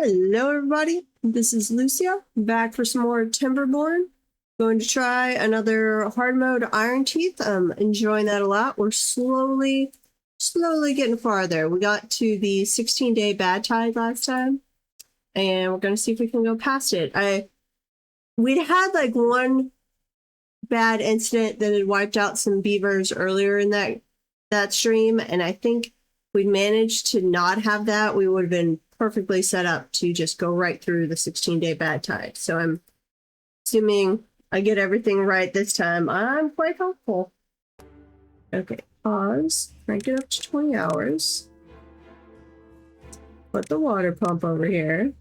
Hello everybody, this is Lucia, back for some more Timberborn. Going to try another hard mode Iron Teeth. Enjoying that a lot. We're slowly getting farther. We got to the 16-day bad tide last time, and we're going to see if we can go past it. We'd had like one bad incident that had wiped out some beavers earlier in that stream, and I think we'd managed to not have that. We would have been perfectly set up to just go right through the 16-day bad tide. So I'm assuming I get everything right this time. I'm quite hopeful. Okay, pause, crank it up to 20 hours. Put the water pump over here.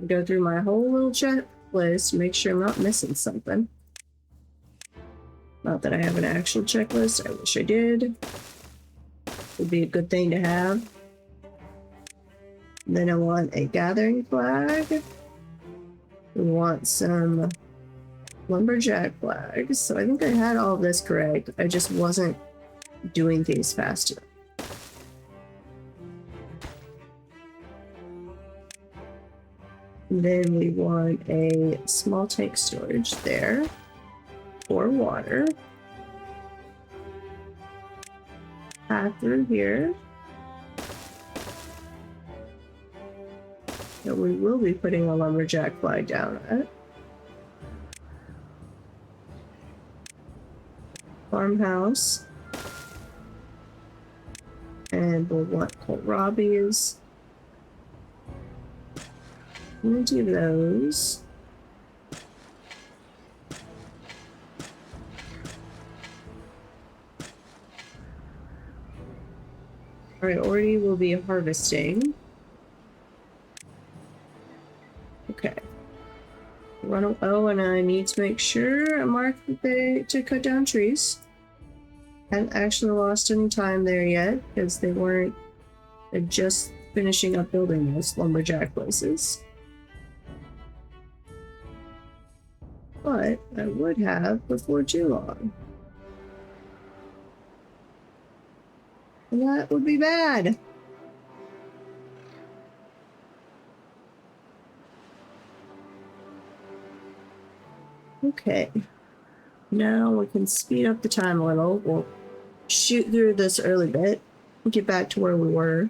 Go through my whole little checklist to make sure I'm not missing something. Not that I have an actual checklist. I wish I did. Would be a good thing to have. Then I want a gathering flag. We want some lumberjack flags. So I think I had all this correct. I just wasn't doing things fast enough. And then we want a small tank storage there for water. Path through here. That we will be putting a lumberjack flag down at. Farmhouse. And we'll want kohlrabies. I'm gonna do those. Priority will be harvesting. Okay. Oh, and I need to make sure I mark to cut down trees. Haven't actually lost any time there yet because they're just finishing up building those lumberjack places. But I would have before too long. And that would be bad. Okay, now we can speed up the time a little. We'll shoot through this early bit and get back to where we were.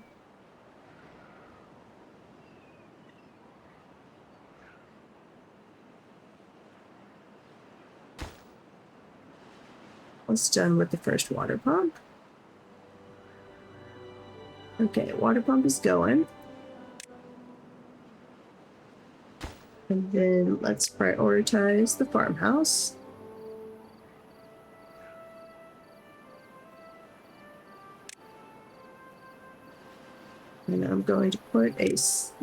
Almost done with the first water pump. Okay, water pump is going. And then let's prioritize the farmhouse. And I'm going to put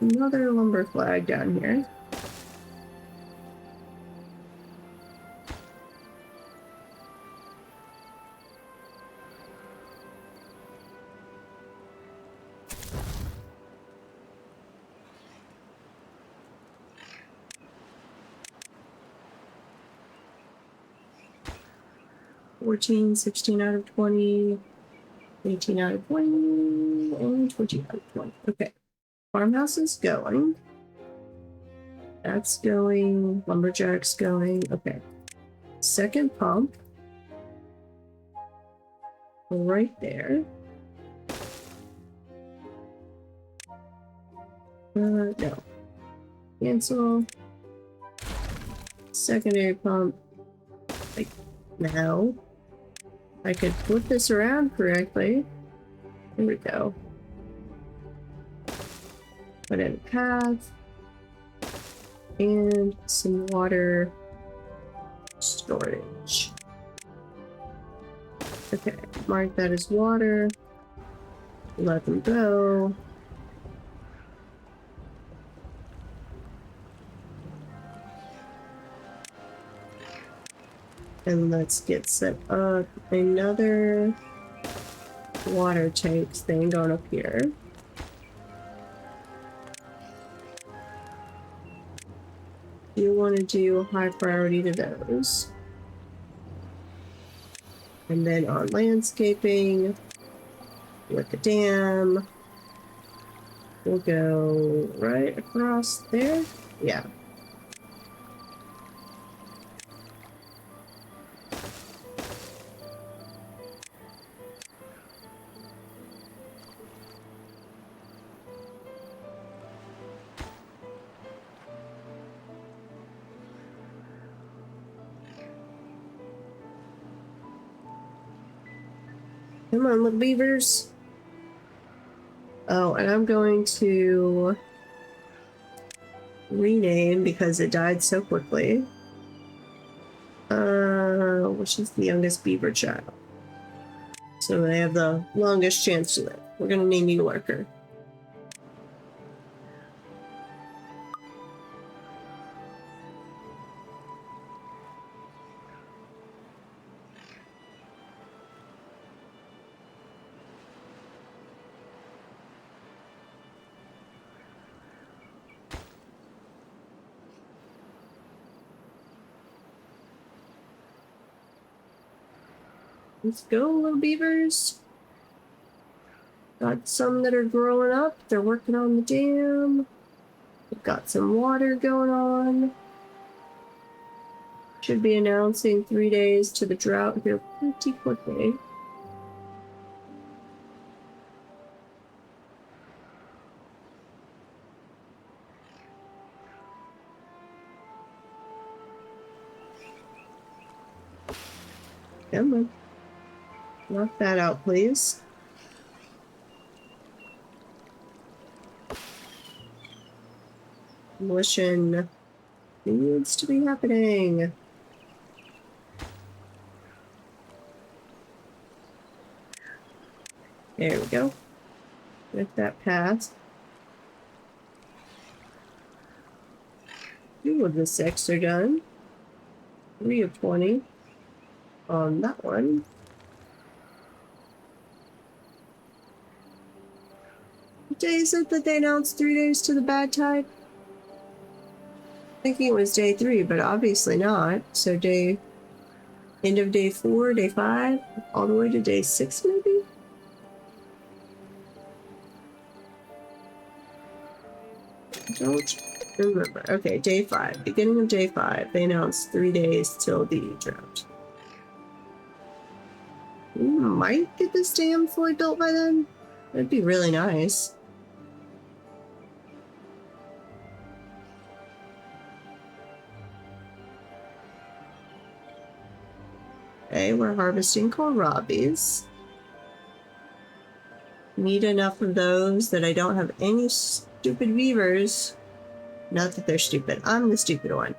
another lumber flag down here. $14, 16 out of 20, 18 out of 20, and 20 out of 20. Okay. Farmhouse is going. That's going. Lumberjack's going. Okay. Second pump. Right there. No. Cancel. Secondary pump. Like now. I could flip this around correctly. There we go. Put in a path. And some water storage. Okay, mark that as water. Let them go. And let's get set up another water tank thing going up here. You want to do high priority to those. And then on landscaping, with the dam, We'll go right across there. Yeah. Come on, little beavers. Oh, and I'm going to rename because it died so quickly. Which is the youngest beaver child? So they have the longest chance to live. We're gonna name you Lurker. Let's go, little beavers. Got some that are growing up. They're working on the dam. We've got some water going on. Should be announcing 3 days to the drought here pretty quickly. Come on. Knock that out, please. Demolition needs to be happening. There we go. Let that pass. 2 of the 6 are done. 3 of 20 on that one. What day is it that they announced 3 days to the bad tide? Thinking it was day 3, but obviously not. So end of day 4, day 5, all the way to day 6 maybe? Don't remember. Okay, day 5. Beginning of day 5. They announced 3 days till the drought. We might get this dam fully built by then. That'd be really nice. Okay, we're harvesting kohlrabis. Need enough of those that I don't have any stupid beavers. Not that they're stupid. I'm the stupid one.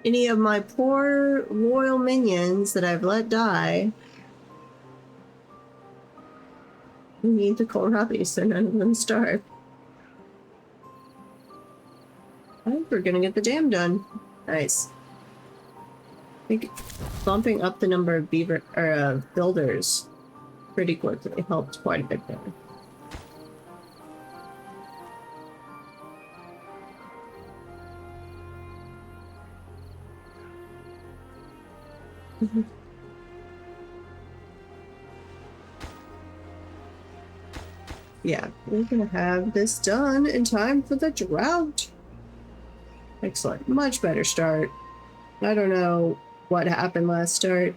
Any of my poor loyal minions that I've let die. We need the kohlrabi so none of them starve. I think we're gonna get the dam done. Nice. I think bumping up the number of builders pretty quickly helped quite a bit there. Yeah, we're gonna have this done in time for the drought. Excellent. Much better start. I don't know what happened last start.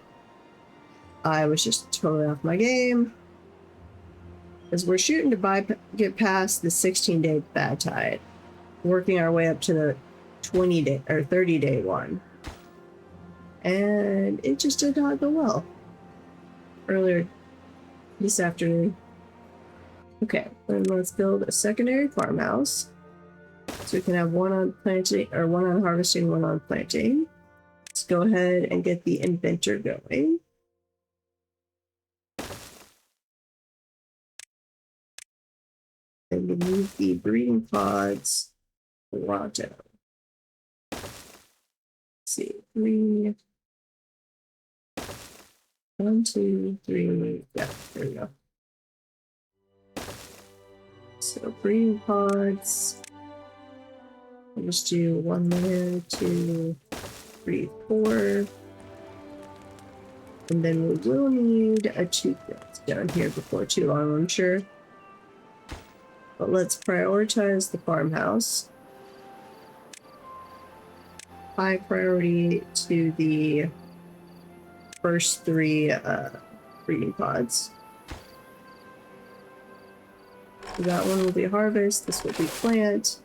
I was just totally off my game. Because we're shooting to get past the 16-day bad tide. Working our way up to the 20-day or 30-day one. And it just did not go well. Earlier this afternoon. Okay, then let's build a secondary farmhouse. So we can have one on planting, or one on harvesting, one on planting. Let's go ahead and get the inventor going. And we move the breeding pods Toronto. Let's see, 3, 1, 2, 3. Yeah, there we go. So breeding pods. I'll just do 1 there, 2, 3, 4. And then we will need a toothpick down here before too long, I'm sure. But let's prioritize the farmhouse. High priority to the first 3 breeding pods. So that one will be harvest, this will be plant.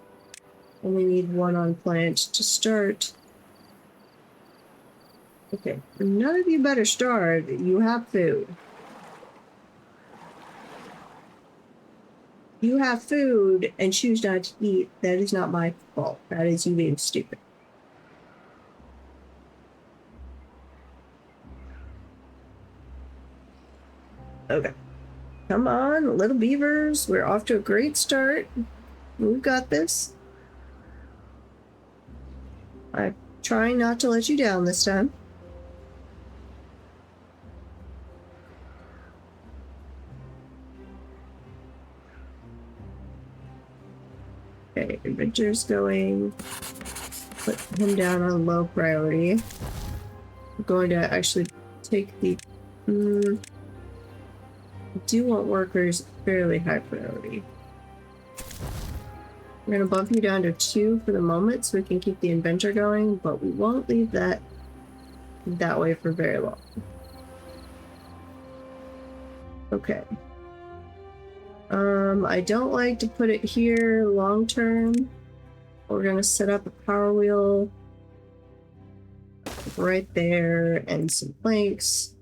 Only need 1 on plant to start. Okay, none of you better starve. You have food. You have food and choose not to eat. That is not my fault. That is you being stupid. Okay. Come on, little beavers. We're off to a great start. We've got this. I'm trying not to let you down this time. Okay, adventure's going. Put him down on low priority. I'm going to actually take the... I do want workers fairly high priority. We're going to bump you down to 2 for the moment so we can keep the inventor going, but we won't leave that way for very long. Okay. I don't like to put it here long term. We're going to set up a power wheel right there and some planks.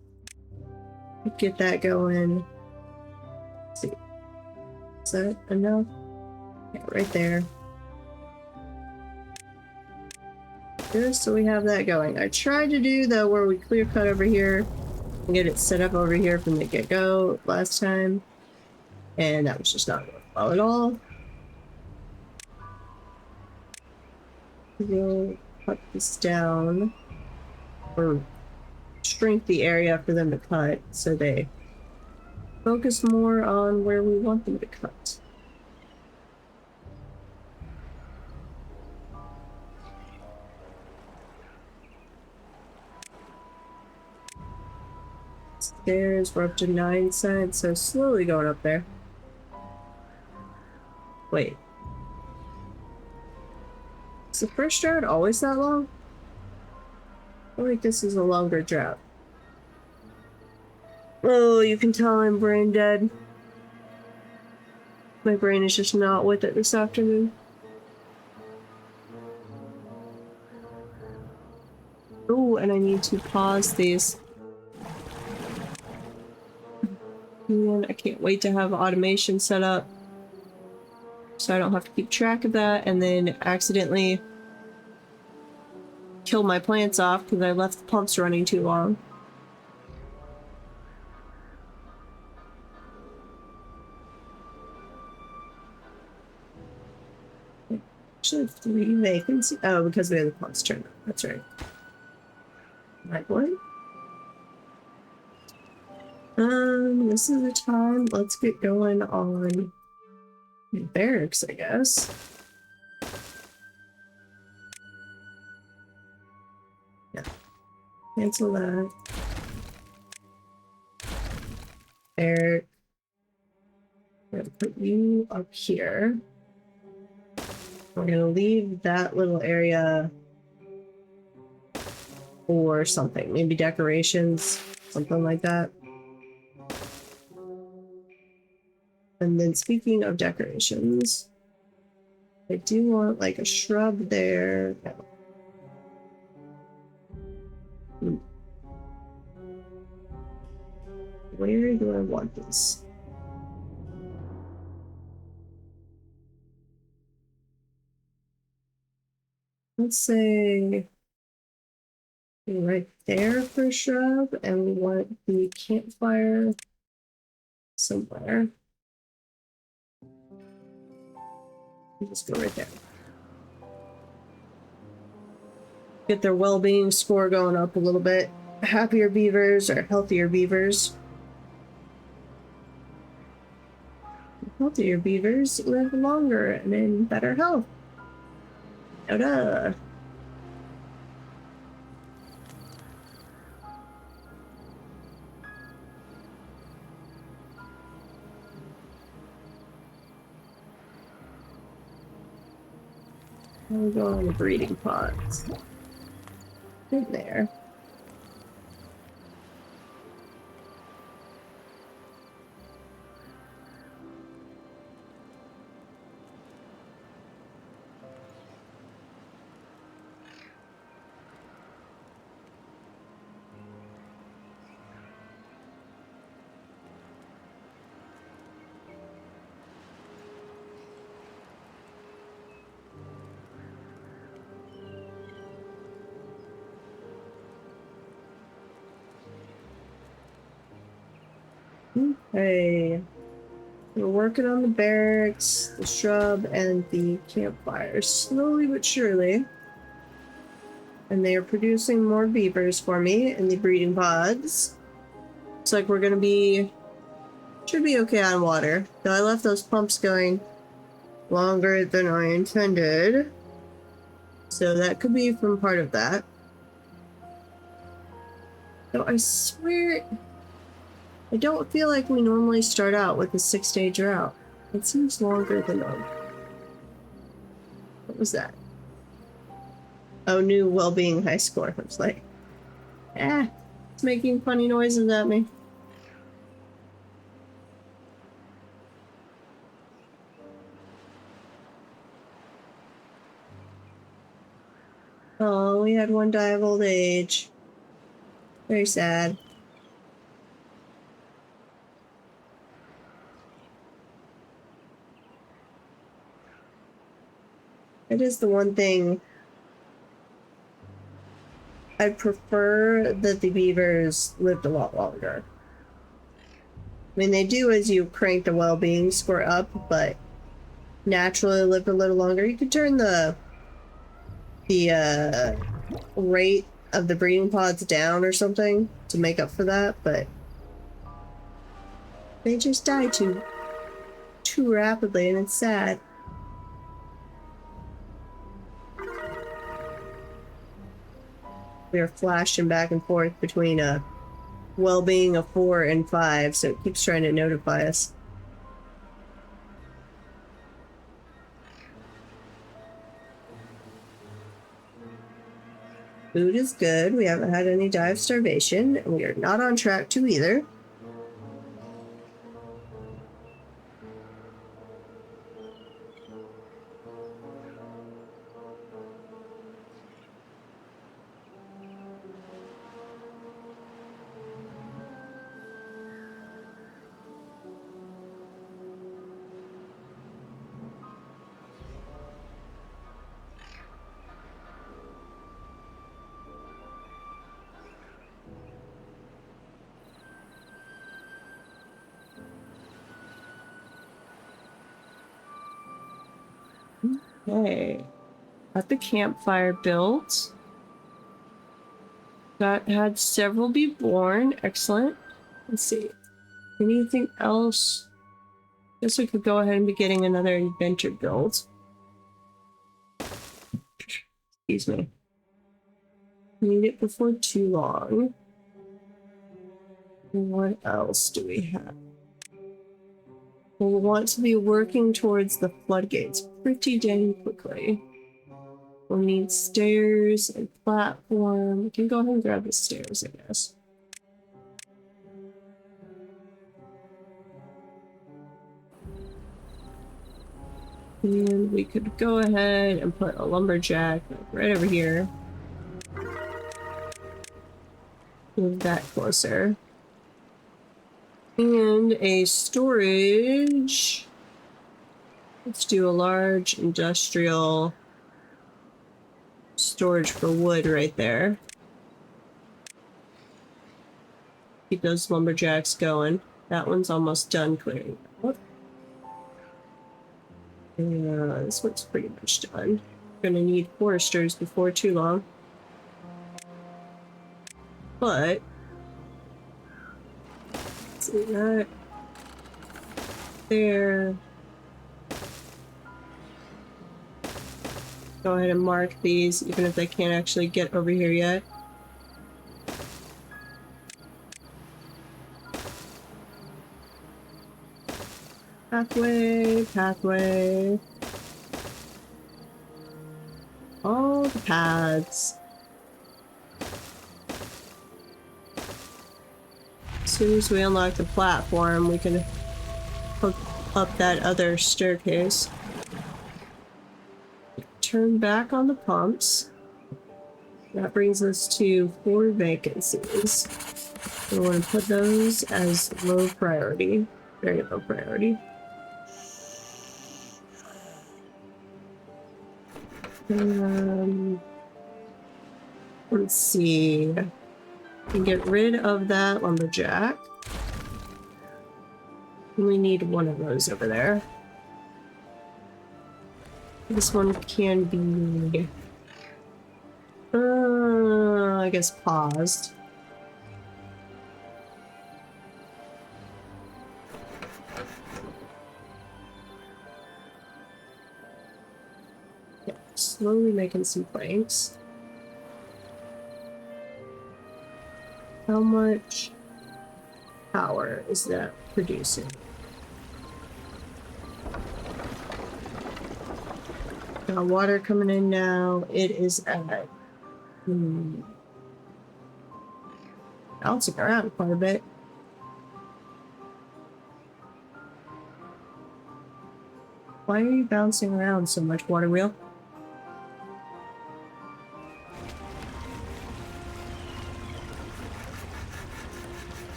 Get that going. Let's see. Is that enough? Yeah, right there. Good, so we have that going. I tried to do though where we clear cut over here and get it set up over here from the get-go last time. And that was just not going well at all. We'll cut this down or shrink the area for them to cut so they focus more on where we want them to cut. Stairs, we're up to 9 cents, so slowly going up there. Wait. Is the first drought always that long? I feel like this is a longer drought. Oh, you can tell I'm brain dead. My brain is just not with it this afternoon. Oh, and I need to pause these. Man, I can't wait to have automation set up so I don't have to keep track of that and then accidentally kill my plants off because I left the pumps running too long. Actually, 3 vacancies. Oh, because we have the pumps turned on. That's right. Right one. This is the time. Let's get going on barracks, I guess. Yeah. Cancel that. Barrack. I'm gonna put you up here. We're gonna leave that little area for something. Maybe decorations, something like that. And then speaking of decorations, I do want like a shrub there. Where do I want this? Let's say right there for a shrub, and we want the campfire somewhere. Just go right there. Get their well-being score going up a little bit. Happier beavers or healthier beavers. Healthier beavers live longer and in better health. Ta-da! we go on the breeding pods. In there. Okay. We're working on the barracks, the shrub, and the campfire. Slowly but surely. And they are producing more beavers for me in the breeding pods. Looks like we're gonna be... should be okay on water. Though I left those pumps going longer than I intended. So that could be from part of that. Though I swear... I don't feel like we normally start out with a 6-day drought. It seems longer than what was that? Oh, new well-being high score. I was like, it's making funny noises at me. Oh, we had one die of old age. Very sad. It is the one thing I'd prefer that the beavers lived a lot longer. I mean, they do as you crank the well-being score up, but naturally lived a little longer. You could turn the rate of the breeding pods down or something to make up for that, but they just die too rapidly, and it's sad. We are flashing back and forth between a well-being of 4 and 5, so it keeps trying to notify us. Food is good. We haven't had any die of starvation, and we are not on track to either. Okay. Got the campfire built. Had several be born. Excellent. Let's see. Anything else? Guess we could go ahead and be getting another adventure built. Excuse me. Need it before too long. What else do we have? We'll want to be working towards the floodgates pretty dang quickly. We'll need stairs and platform. We can go ahead and grab the stairs, I guess. And we could go ahead and put a lumberjack right over here. Move that closer. And a storage. Let's do a large industrial storage for wood right there. Keep those lumberjacks going. That one's almost done clearing. Yeah, this one's pretty much done. Gonna need foresters before too long. But see that there. Go ahead and mark these, even if they can't actually get over here yet. Pathway, pathway. all the paths. As soon as we unlock the platform, we can hook up that other staircase. Turn back on the pumps. That brings us to 4 vacancies. We want to put those as low priority, very low priority. Let's see. We can get rid of that lumberjack. We need one of those over there. This one can be, I guess, paused. Yeah, slowly making some planks. How much power is that producing? Got water coming in now. It is at bouncing around quite a bit. Why are you bouncing around so much, water wheel?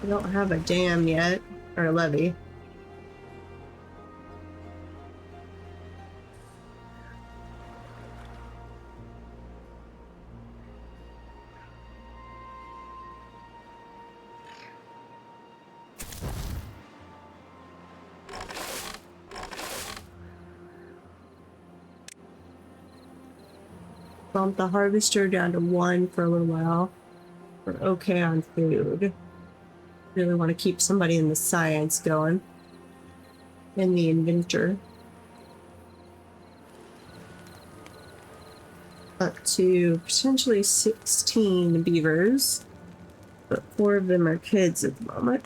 We don't have a dam yet, or a levee. Bump the harvester down to 1 for a little while. We're okay on food. Really want to keep somebody in the science going. In the inventor. Up to potentially 16 beavers. But 4 of them are kids at the moment.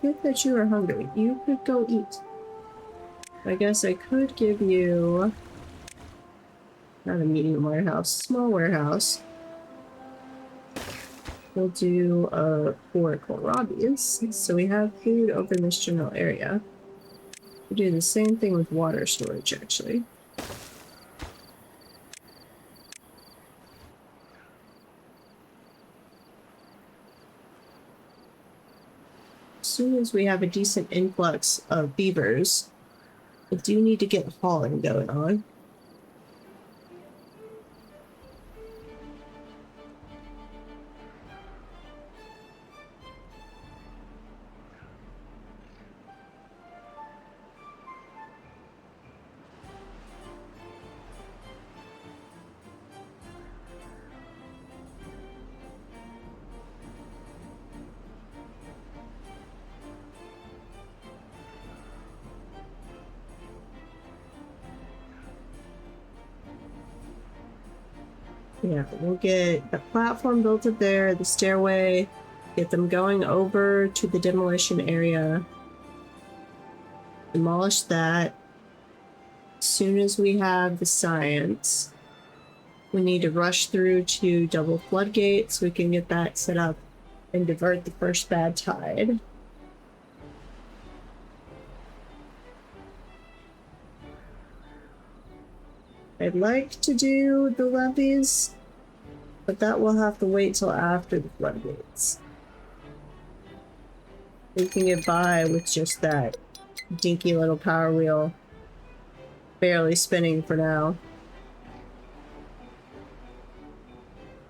Good that you are hungry. You could go eat. I guess I could give you not a medium warehouse, small warehouse. We'll do 4 kohlrabies, so we have food over in this general area. We'll do the same thing with water storage, actually. As soon as we have a decent influx of beavers, we do need to get hauling going on. Yeah, we'll get the platform built up there, the stairway, get them going over to the demolition area. Demolish that. As soon as we have the science, we need to rush through to double floodgates so we can get that set up and divert the first bad tide. I'd like to do the levees, but that will have to wait till after the floodgates. We can get by with just that dinky little power wheel barely spinning for now.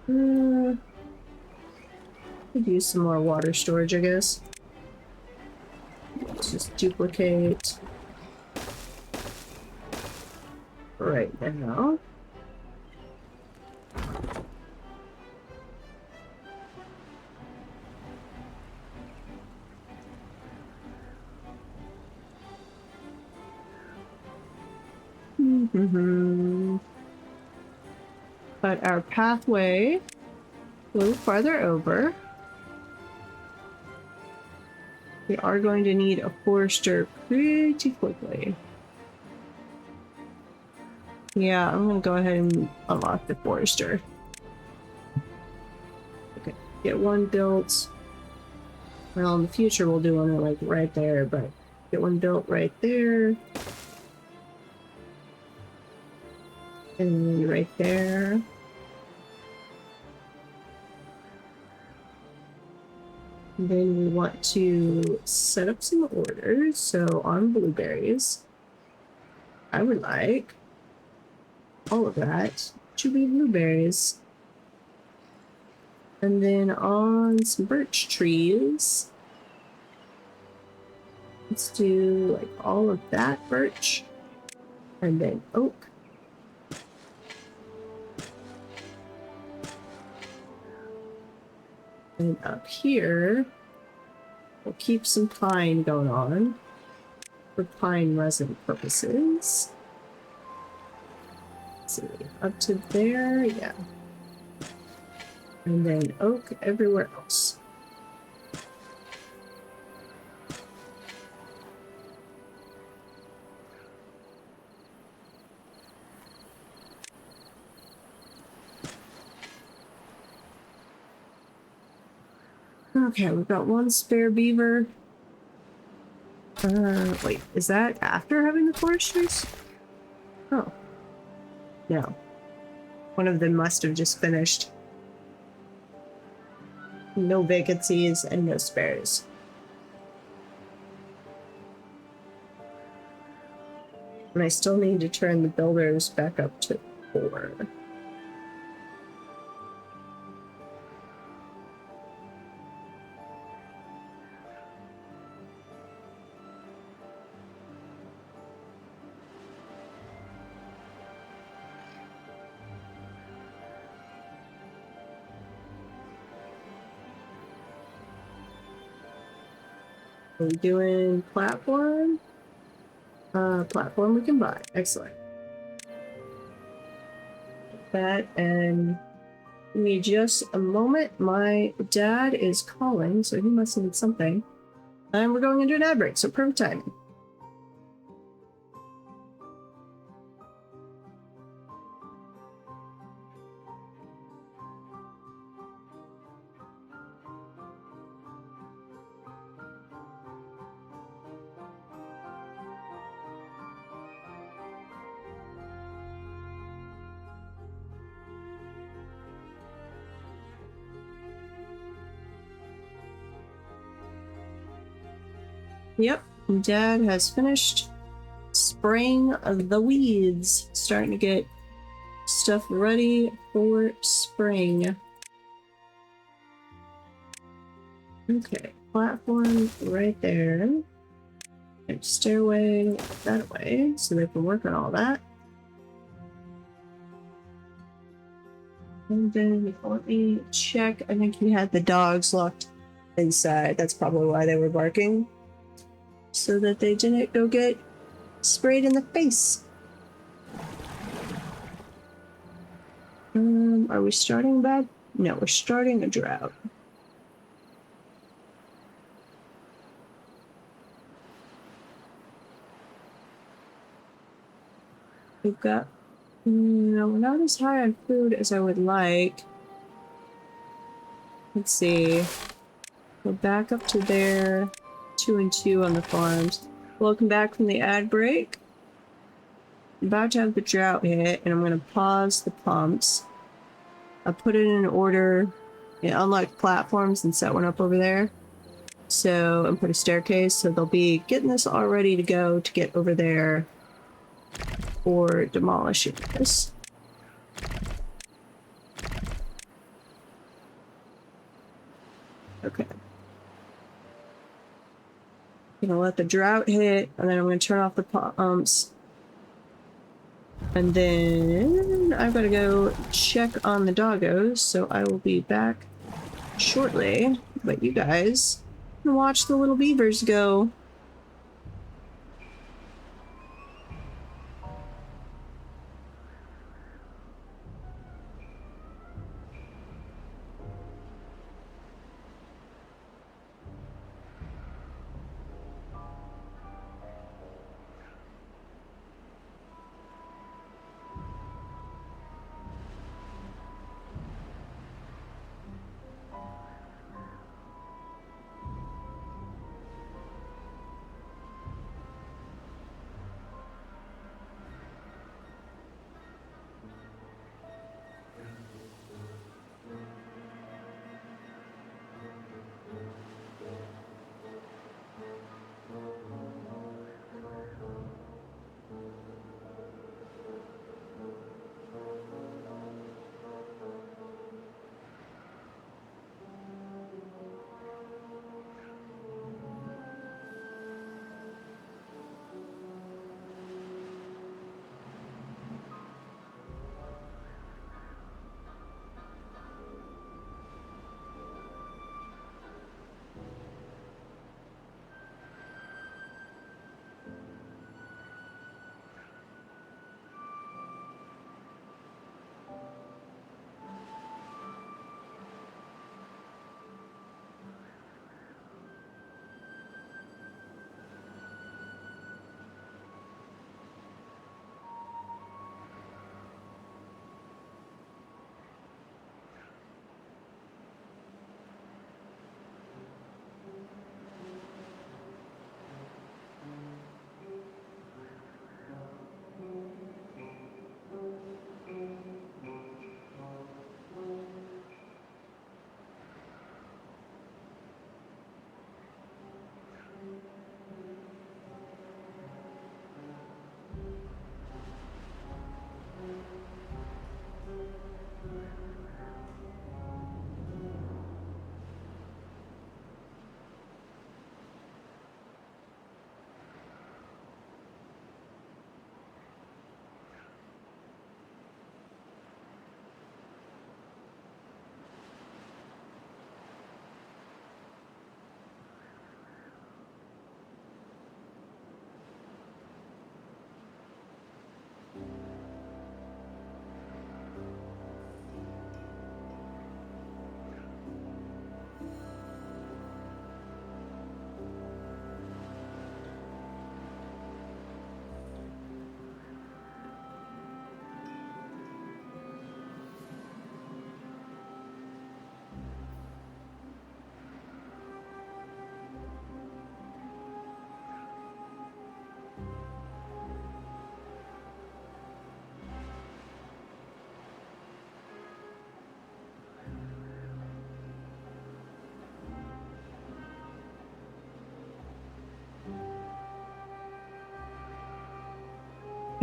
Could use some more water storage, I guess. Let's just duplicate right now. But our pathway a little farther over. We are going to need a forester pretty quickly. Yeah, I'm going to go ahead and unlock the forester. Okay, get one built. Well, in the future we'll do one like right there, but get one built right there. And right there. And then we want to set up some orders. So on blueberries, I would like all of that to be blueberries. And then on some birch trees, let's do like all of that birch. And then oak. And up here, we'll keep some pine going on for pine resin purposes. Let's see, up to there, yeah. And then oak everywhere else. Okay, we've got one spare beaver. Wait, is that after having the foresters? Oh. No. One of them must have just finished. No vacancies and no spares. And I still need to turn the builders back up to 4. Are we doing platform? Platform we can buy. Excellent. That, and give me just a moment. My dad is calling, so he must need something. And we're going into an ad break, so perfect timing. Yep, Dad has finished spraying the weeds. Starting to get stuff ready for spring. Okay, platform right there. And stairway that way, so they can work on all that. And then let me check. I think he had the dogs locked inside. That's probably why they were barking. So that they didn't go get sprayed in the face. Are we starting bad? No, we're starting a drought. We've got, no, we're not as high on food as I would like. Let's see. We're back up to there. 2 and 2 on the farms. Welcome back from the ad break. I'm about to have the drought hit, and I'm going to pause the pumps. I put it in order, unlock platforms and set one up over there. So, and put a staircase, so they'll be getting this all ready to go to get over there for demolishing this. Okay. Gonna let the drought hit, and then I'm gonna turn off the pumps. And then I've got to go check on the doggos, so I will be back shortly. But you guys can watch the little beavers go.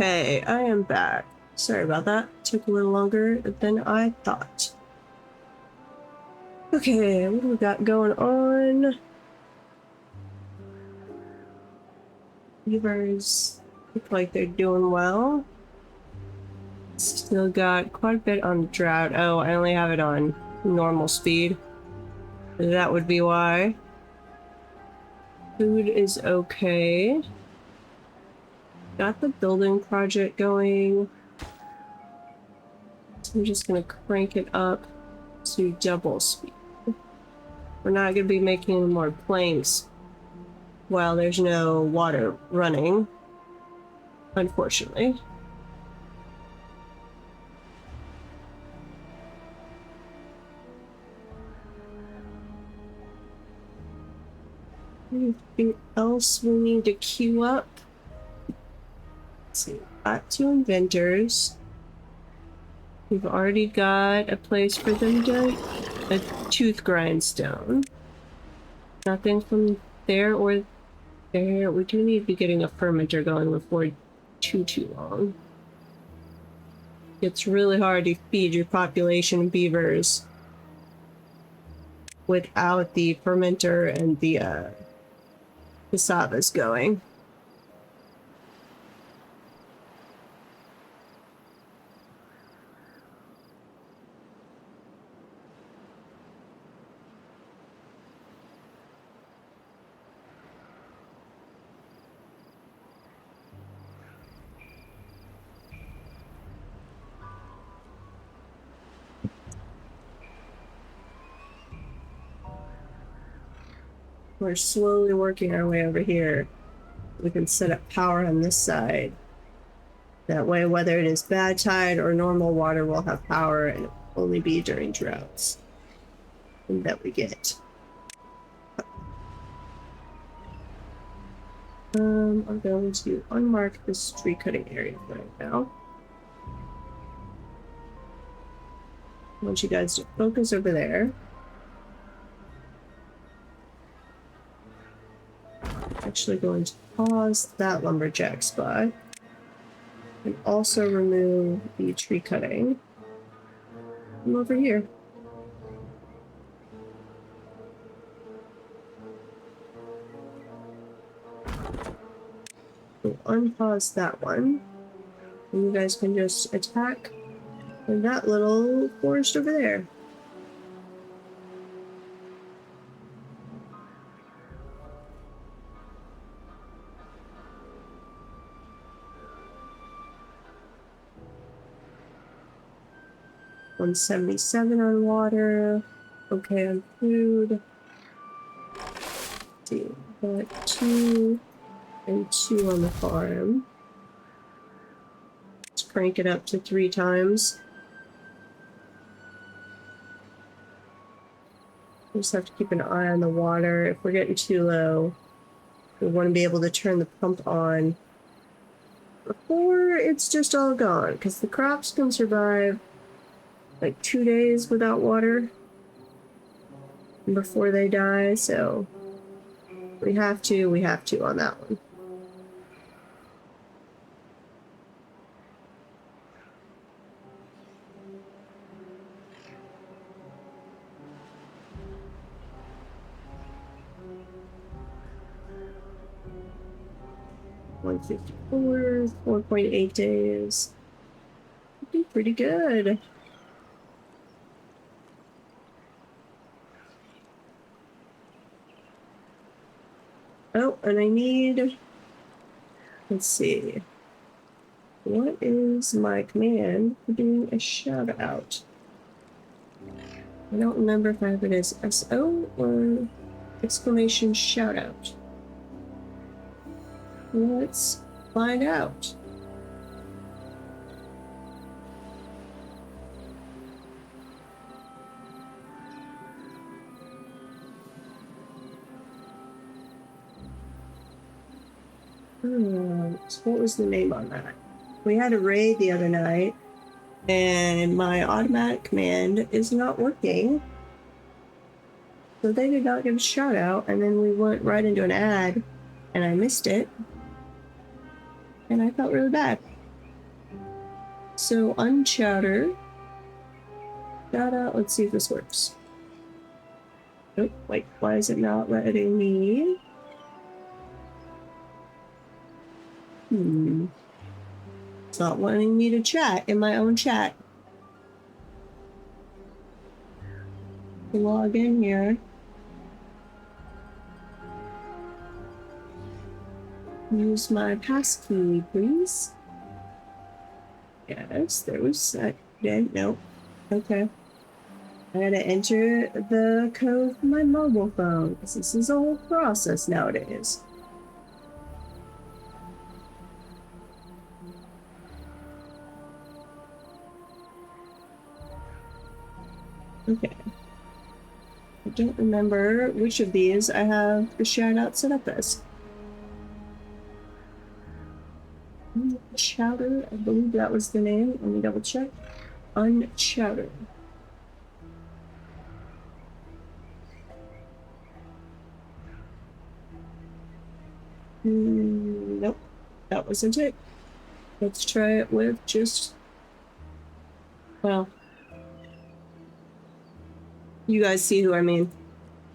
Okay, I am back. Sorry about that. Took a little longer than I thought. Okay, what do we got going on? Beavers look like they're doing well. Still got quite a bit on drought. Oh, I only have it on normal speed. That would be why. Food is okay. Got the building project going. So I'm just gonna crank it up to double speed. We're not gonna be making any more planks while there's no water running, unfortunately. Anything else we need to queue up? Let's see, got 2 inventors. We've already got a place for them to a tooth grindstone. Nothing from there or there. We do need to be getting a fermenter going before too long. It's really hard to feed your population of beavers without the fermenter and the cassavas going. We're slowly working our way over here. We can set up power on this side. That way, whether it is bad tide or normal water, we'll have power, and it will only be during droughts that we get. I'm going to unmark this tree cutting area right now. I want you guys to focus over there. Actually going to pause that lumberjack spot and also remove the tree cutting from over here. We'll unpause that one, and you guys can just attack that little forest over there. $177 on water. Okay on food. Let's see, got 2 and 2 on the farm. Let's crank it up to 3 times. We just have to keep an eye on the water. If we're getting too low, we want to be able to turn the pump on before it's just all gone, because the crops can survive like 2 days without water before they die, so we have to on that one. $154, 4.8 days. Be pretty good. Oh, and I need, let's see, what is my command for doing a shout out? I don't remember if I have it as SO or exclamation shout out. Let's find out. So what was the name on that? We had a raid the other night, and my automatic command is not working. So they did not give a shout out, and then we went right into an ad, and I missed it. And I felt really bad. So unchowder. Shout out. Let's see if this works. Nope. Wait, why is it not letting me? It's not wanting me to chat in my own chat. Log in here. Use my passkey, please. Yes, there was that. Nope. Okay. I gotta enter the code from my mobile phone because this is a whole process nowadays. Okay. I don't remember which of these I have the shout out set up as. Chowder, I believe that was the name. Let me double check. Unchowder. Nope, that wasn't it. Let's try it with just, well, you guys see who I mean.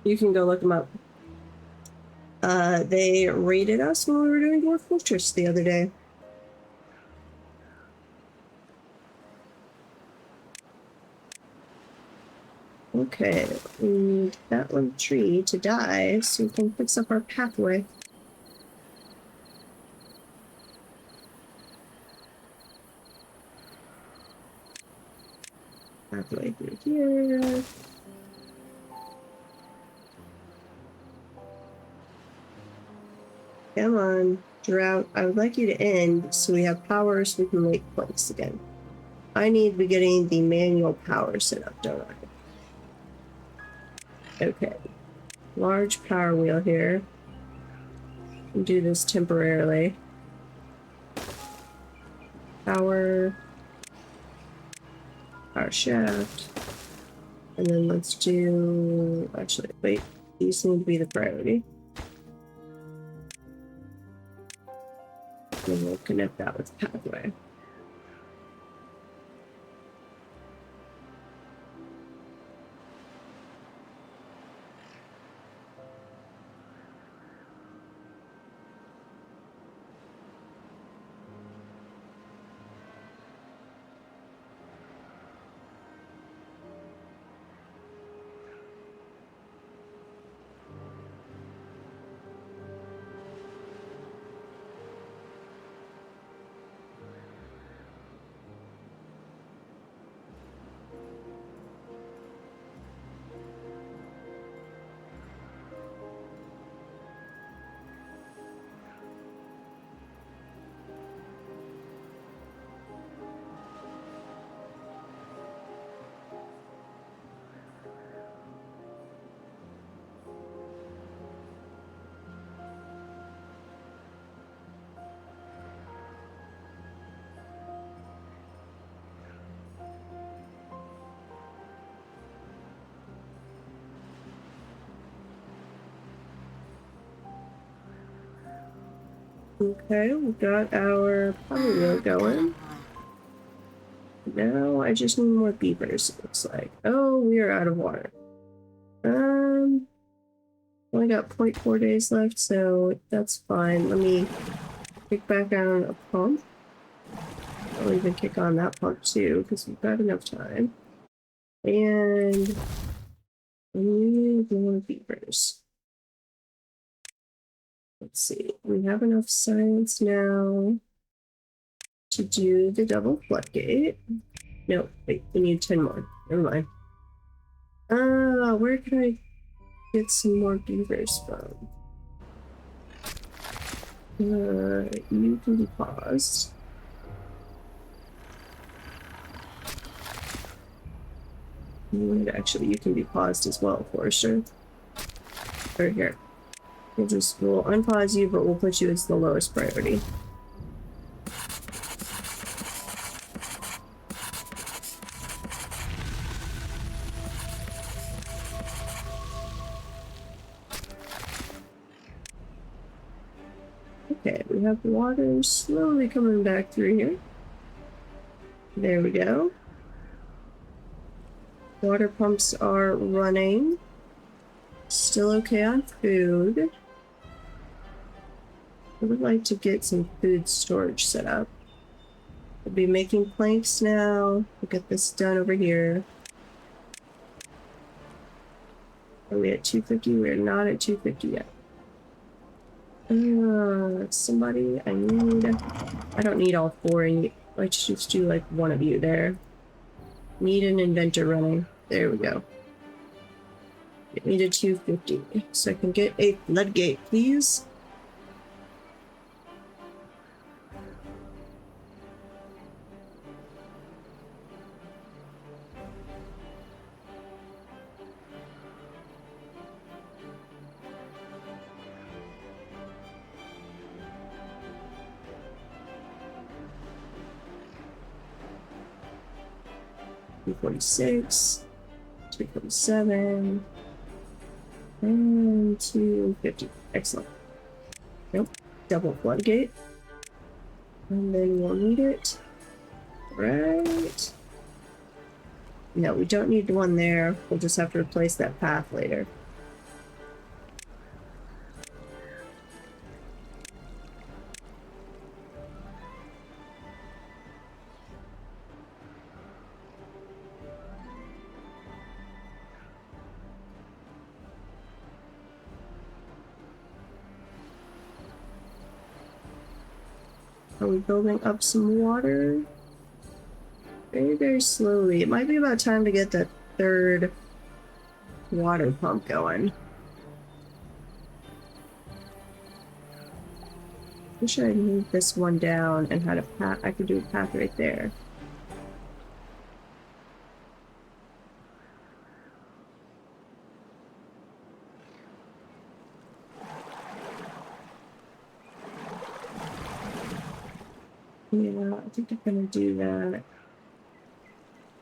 You can go look them up. They raided us when we were doing Dwarf Fortress the other day. Okay, we need that one tree to die so we can fix up our pathway. Pathway through here. Come on, drought. I would like you to end so we have power so we can make planks again. I need to be getting the manual power set up, don't I? Okay. Large power wheel here. I'll do this temporarily. Power shaft. And then let's do, actually, wait, these need to be the priority. And we'll connect that with pathway. Okay, we got our power wheel going. Now I just need more beavers, it looks like. Oh, we are out of water. Only got 0.4 days left, so that's fine. Let me kick back on a pump. I'll even kick on that pump too, because we've got enough time. And we need more beavers. Let's see, we have enough science now to do the double floodgate. No, wait, we need 10 more. Never mind. Where can I get some more beavers from? You can be paused. And actually, you can be paused as well, Forrester. Right here. We'll unpause you, but we'll put you as the lowest priority. Okay, we have water slowly coming back through here. There we go. Water pumps are running. Still okay on food. I would like to get some food storage set up. I'll be making planks now. We'll get this done over here. Are we at 250? We're not at 250 yet. Somebody, I don't need all four. Let's just do like one of you there. Need an inventor running. There we go. Get me to 250 so I can get a floodgate, please. $246, 247, and 250. Excellent. Nope. Double floodgate. And then we'll need it. Right. No, we don't need one there. We'll just have to replace that path later. Are we building up some water? Very, very slowly. It might be about time to get the third water pump going. Wish I moved this one down and had a path. I could do a path right there. Yeah, I think I'm gonna do that.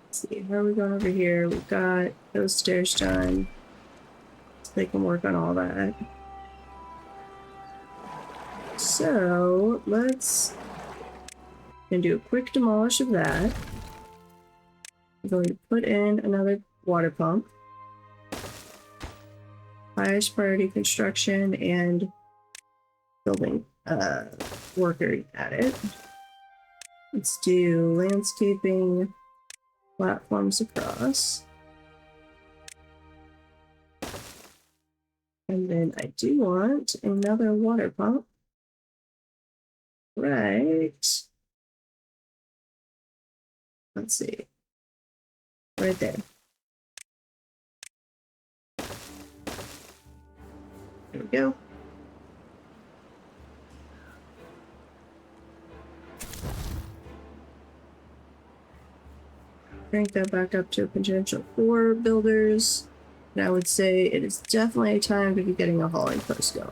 Let's see, how are we going over here? We've got those stairs done. So they can work on all that. So let's do a quick demolish of that. I'm going to put in another water pump. Highest priority construction and building worker at it. Let's do landscaping platforms across. And then I do want another water pump. Right. Let's see. Right there. There we go. Crank that back up to a potential 4 builders. And I would say it is definitely time to be getting a hauling post going.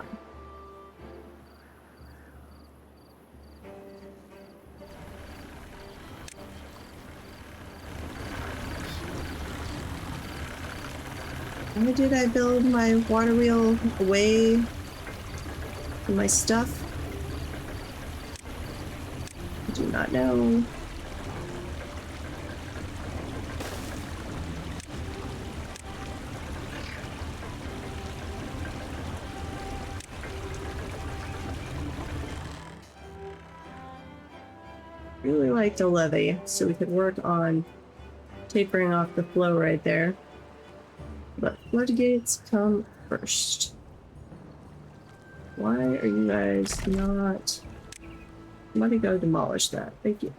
Why did I build my water wheel away from my stuff? I do not know. Really like the levee, so we could work on tapering off the flow right there. But floodgates come first. Why are you guys not... Somebody go demolish that. Thank you.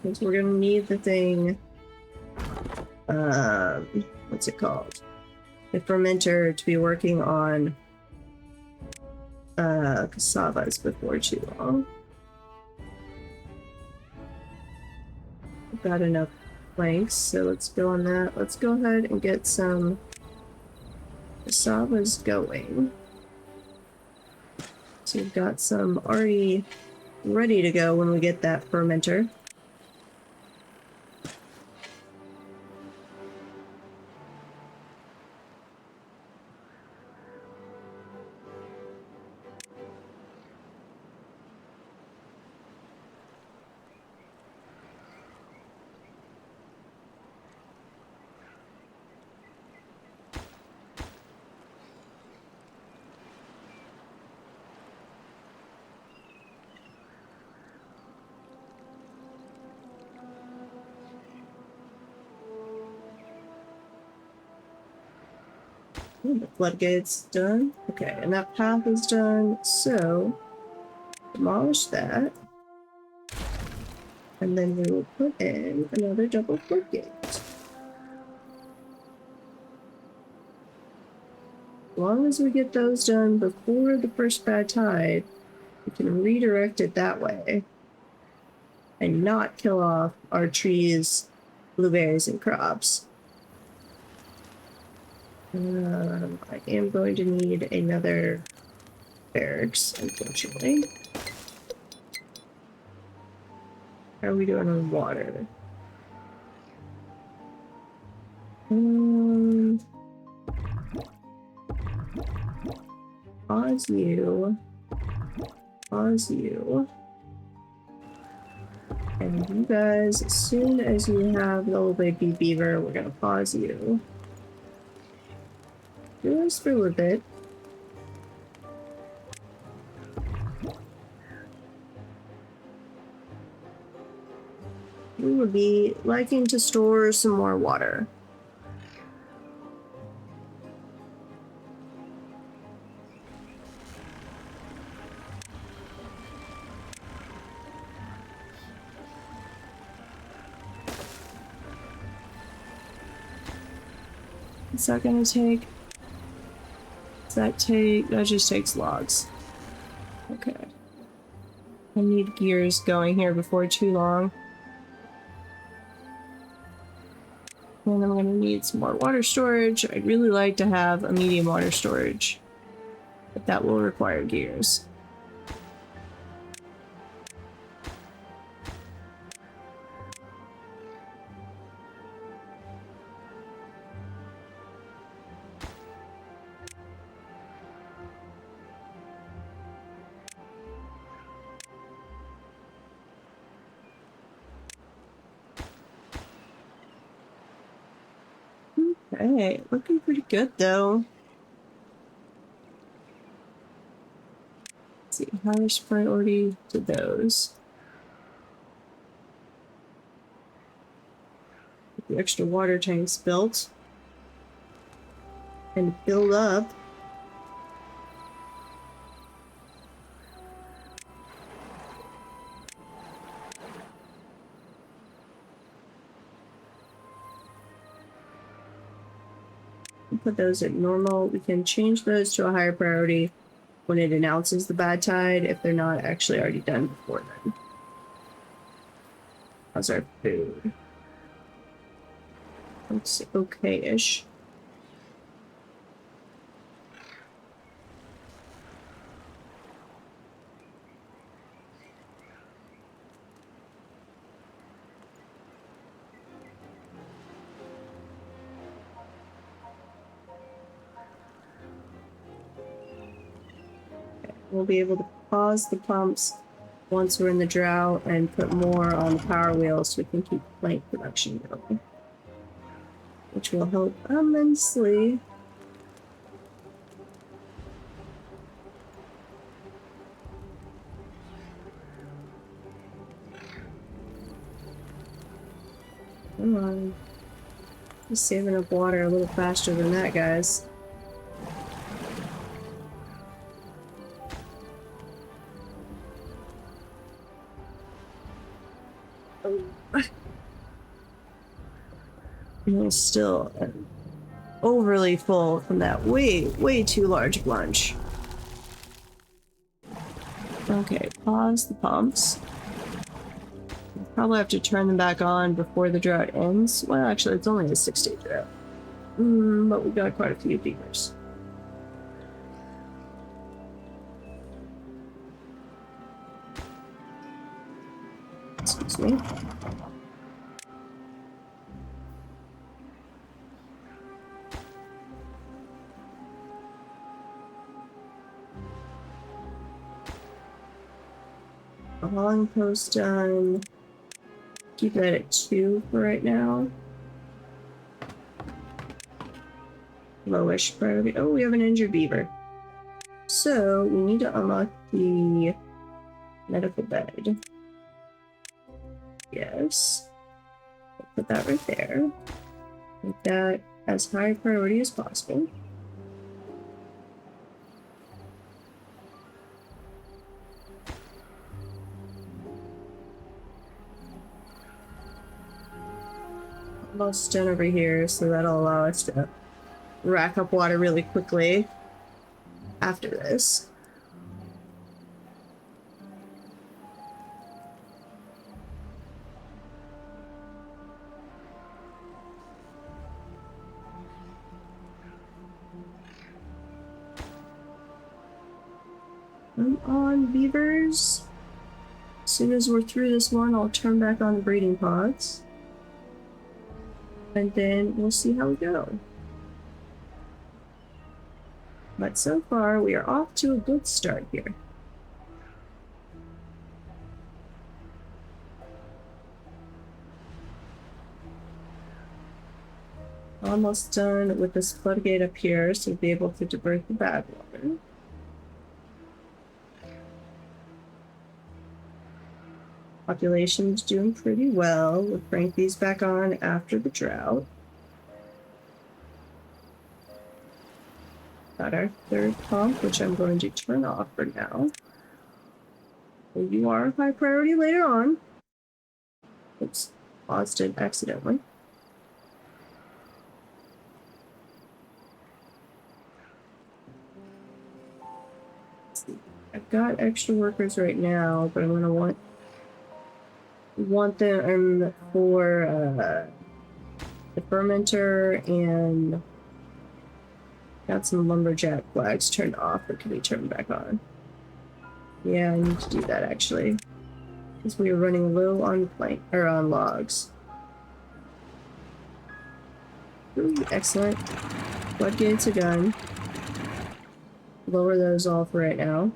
Because we're gonna need the thing. What's it called? The fermenter to be working on cassavas before too long. We've got enough planks, so let's go on that. Let's go ahead and get some cassavas going. So we've got some already ready to go when we get that fermenter. The floodgate's done. Okay, and that path is done. So, demolish that. And then we will put in another double floodgate. As long as we get those done before the first bad tide, we can redirect it that way and not kill off our trees, blueberries, and crops. I am going to need another barracks, unfortunately. How are we doing on water? Pause you. Pause you. And you guys, as soon as you have the little baby beaver, we're gonna pause you. Just for a little bit. We would be liking to store some more water. What's that gonna take? What's that take? That just takes logs. Okay. I need gears going here before too long. And I'm gonna need some more water storage. I'd really like to have a medium water storage, but that will require gears. Okay, looking pretty good though. Let's see, highest priority to those. Get the extra water tanks built. And build up. Put those at normal. We can change those to a higher priority when it announces the bad tide if they're not actually already done before then. How's our food? Looks okay-ish. We'll be able to pause the pumps once we're in the drought and put more on the power wheel so we can keep plant production going, which will help immensely. Come on. Just saving up water a little faster than that, guys. And still overly full from that way too large lunch. Okay, pause the pumps. Probably have to turn them back on before the drought ends. Well, actually, it's only a 6-day drought. But we've got quite a few beavers. Excuse me. A hauling post done. Keep that at 2 for right now. Lowish priority. Oh, we have an injured beaver. So we need to unlock the medical bed. Yes. Put that right there. Make that as high priority as possible. almost done over here, so that'll allow us to rack up water really quickly after this. Come on, beavers. As soon as we're through this one, I'll turn back on the breeding pods. And then we'll see how we go. But so far, we are off to a good start here. Almost done with this floodgate up here, so we'll be able to divert the bad water. Population's doing pretty well. We'll crank these back on after the drought. Got our third pump, which I'm going to turn off for now. So you are high priority later on. Oops, paused it accidentally. Let's see. I've got extra workers right now, but I'm gonna want them for the fermenter, and got some lumberjack flags turned off, but can we turn them back on? Yeah, I need to do that actually, because we were running low on on logs. Ooh, excellent. Floodgates are done. Lower those all for right now.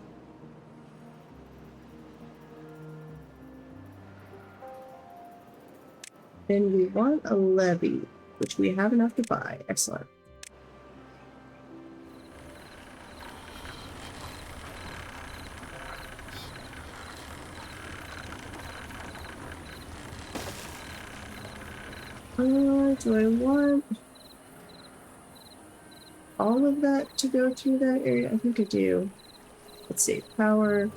Then we want a levee, which we have enough to buy. Excellent. Do I want all of that to go through that area? I think I do. Let's see. Power.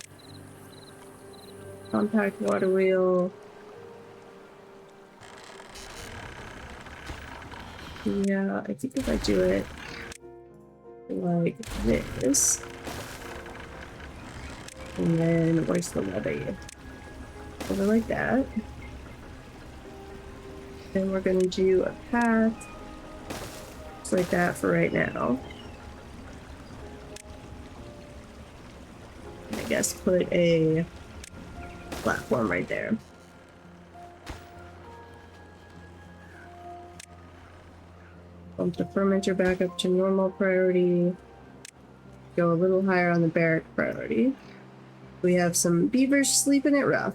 Compact water wheel. Yeah, I think if I do it like this, and then where's the levee? Over like that. Then we're going to do a path just like that for right now. I guess put a platform right there. Bump the fermenter back up to normal priority. Go a little higher on the barrack priority. We have some beavers sleeping it rough.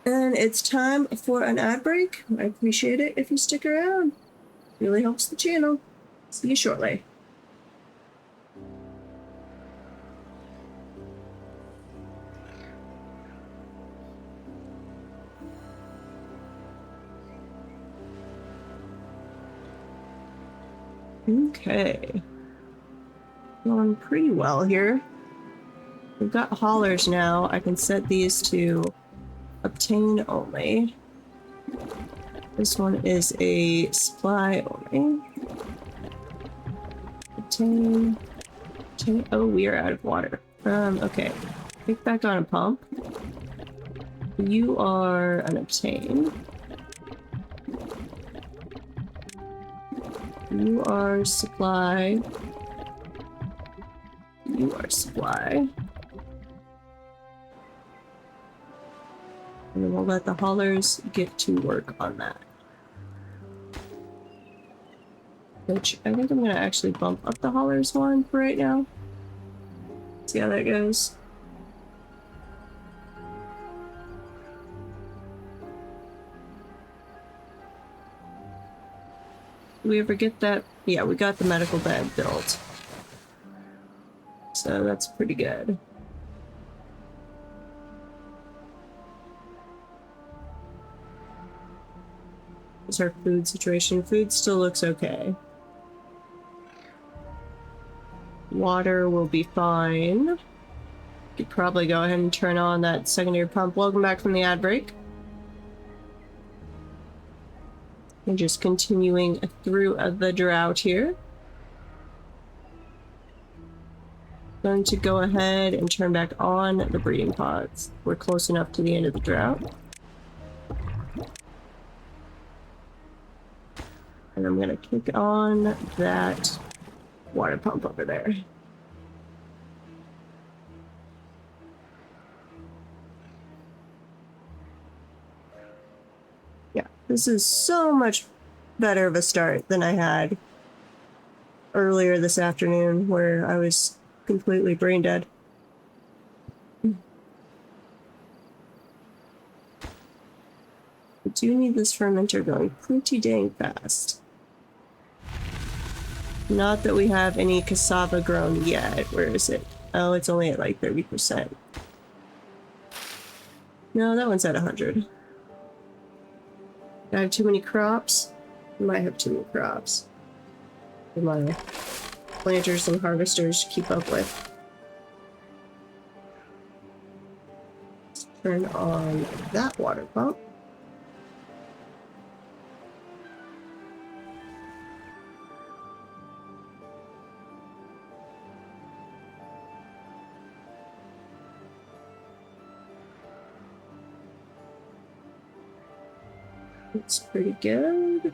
And it's time for an ad break. I appreciate it if you stick around. Really helps the channel. See you shortly. Okay. Going pretty well here. We've got haulers now. I can set these to obtain only. This one is a supply only. Obtain. Oh, we are out of water. Okay. Pick back on a pump. You are an obtain. You are supply. You are supply. And then we'll let the haulers get to work on that. Which I think I'm gonna actually bump up the haulers one for right now. See how that goes. Did we ever get that? Yeah, we got the medical bed built. So that's pretty good. is our food situation? Food still looks okay. Water will be fine. Could probably go ahead and turn on that secondary pump. Welcome back from the ad break. And just continuing through the drought here. Going to go ahead and turn back on the breeding pods. We're close enough to the end of the drought. And I'm gonna kick on that water pump over there. Yeah, this is so much better of a start than I had earlier this afternoon, where I was completely brain dead. I do need this fermenter going pretty dang fast. Not that we have any cassava grown yet. Where is it? Oh, it's only at like 30%. No, that one's at 100. I have too many crops? I might have too many crops for my planters and harvesters to keep up with. Let's turn on that water pump. It's pretty good.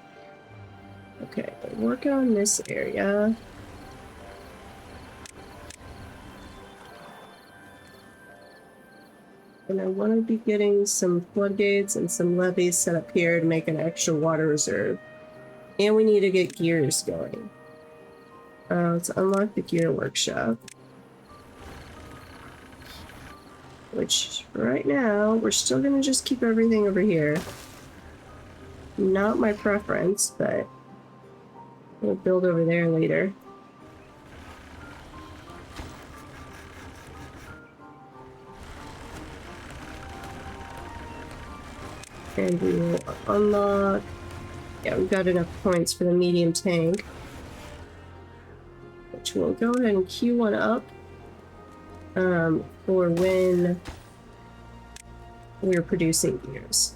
Okay, work on this area. And I want to be getting some floodgates and some levees set up here to make an extra water reserve. And we need to get gears going. Let's unlock the gear workshop. Which, right now, we're still going to just keep everything over here. Not my preference, but we'll build over there later. And we will unlock... Yeah, we've got enough points for the medium tank. Which we'll go ahead and queue one up for when we're producing gears.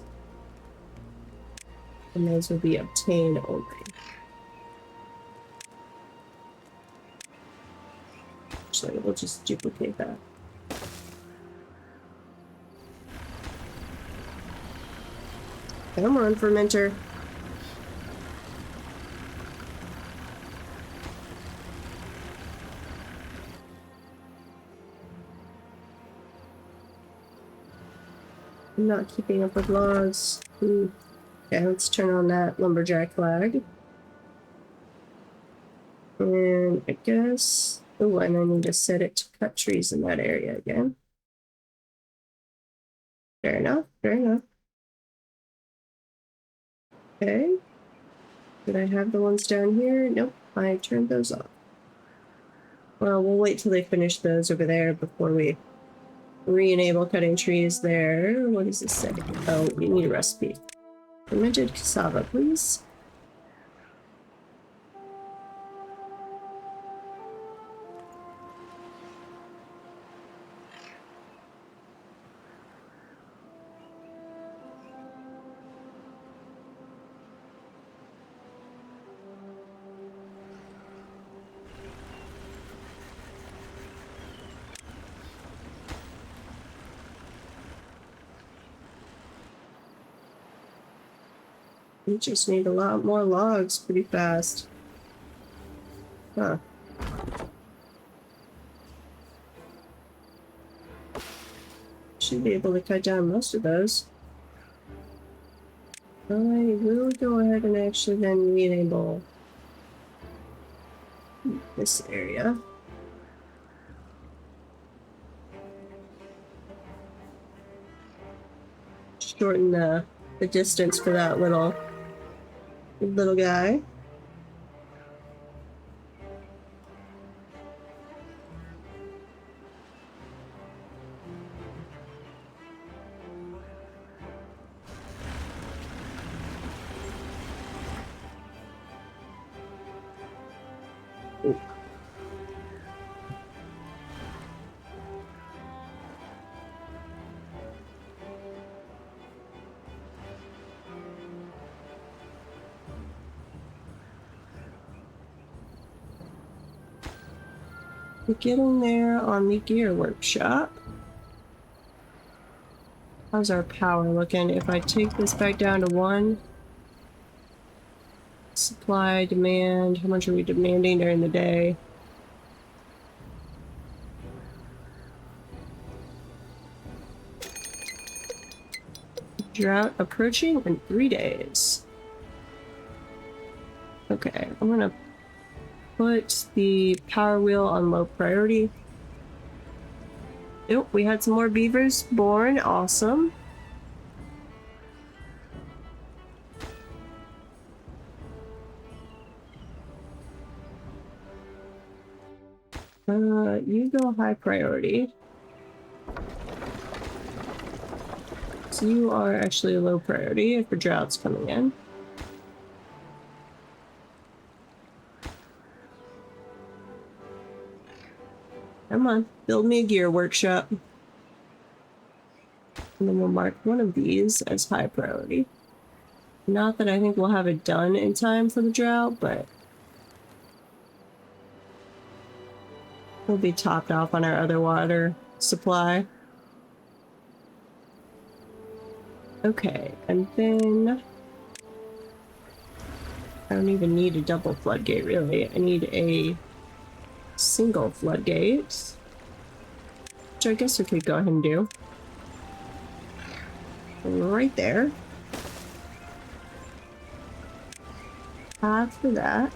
And those will be obtained only. Actually, we'll just duplicate that. Come on, fermenter. I'm not keeping up with logs. Okay, let's turn on that lumberjack flag. And I guess... Oh, and I need to set it to cut trees in that area again. Fair enough, fair enough. Okay. Did I have the ones down here? Nope, I turned those off. Well, we'll wait till they finish those over there before we re-enable cutting trees there. What does this say? Oh, you need a recipe. Fermented cassava, please. We just need a lot more logs pretty fast. Huh. Should be able to cut down most of those. I will go ahead and actually then re-enable this area. Shorten the distance for that little guy. getting there on the gear workshop. How's our power looking? If I take this back down to 1, supply, demand, how much are we demanding during the day? Drought approaching in 3 days. Okay, I'm gonna put the power wheel on low priority. Nope, we had some more beavers born. Awesome. You go high priority. So you are actually a low priority if the drought's coming in. Come on, build me a gear workshop. And then we'll mark one of these as high priority. Not that I think we'll have it done in time for the drought, but we'll be topped off on our other water supply. Okay, and then I don't even need a double floodgate, really. I need a single floodgate, which I guess we could go ahead and do. Right there. After that.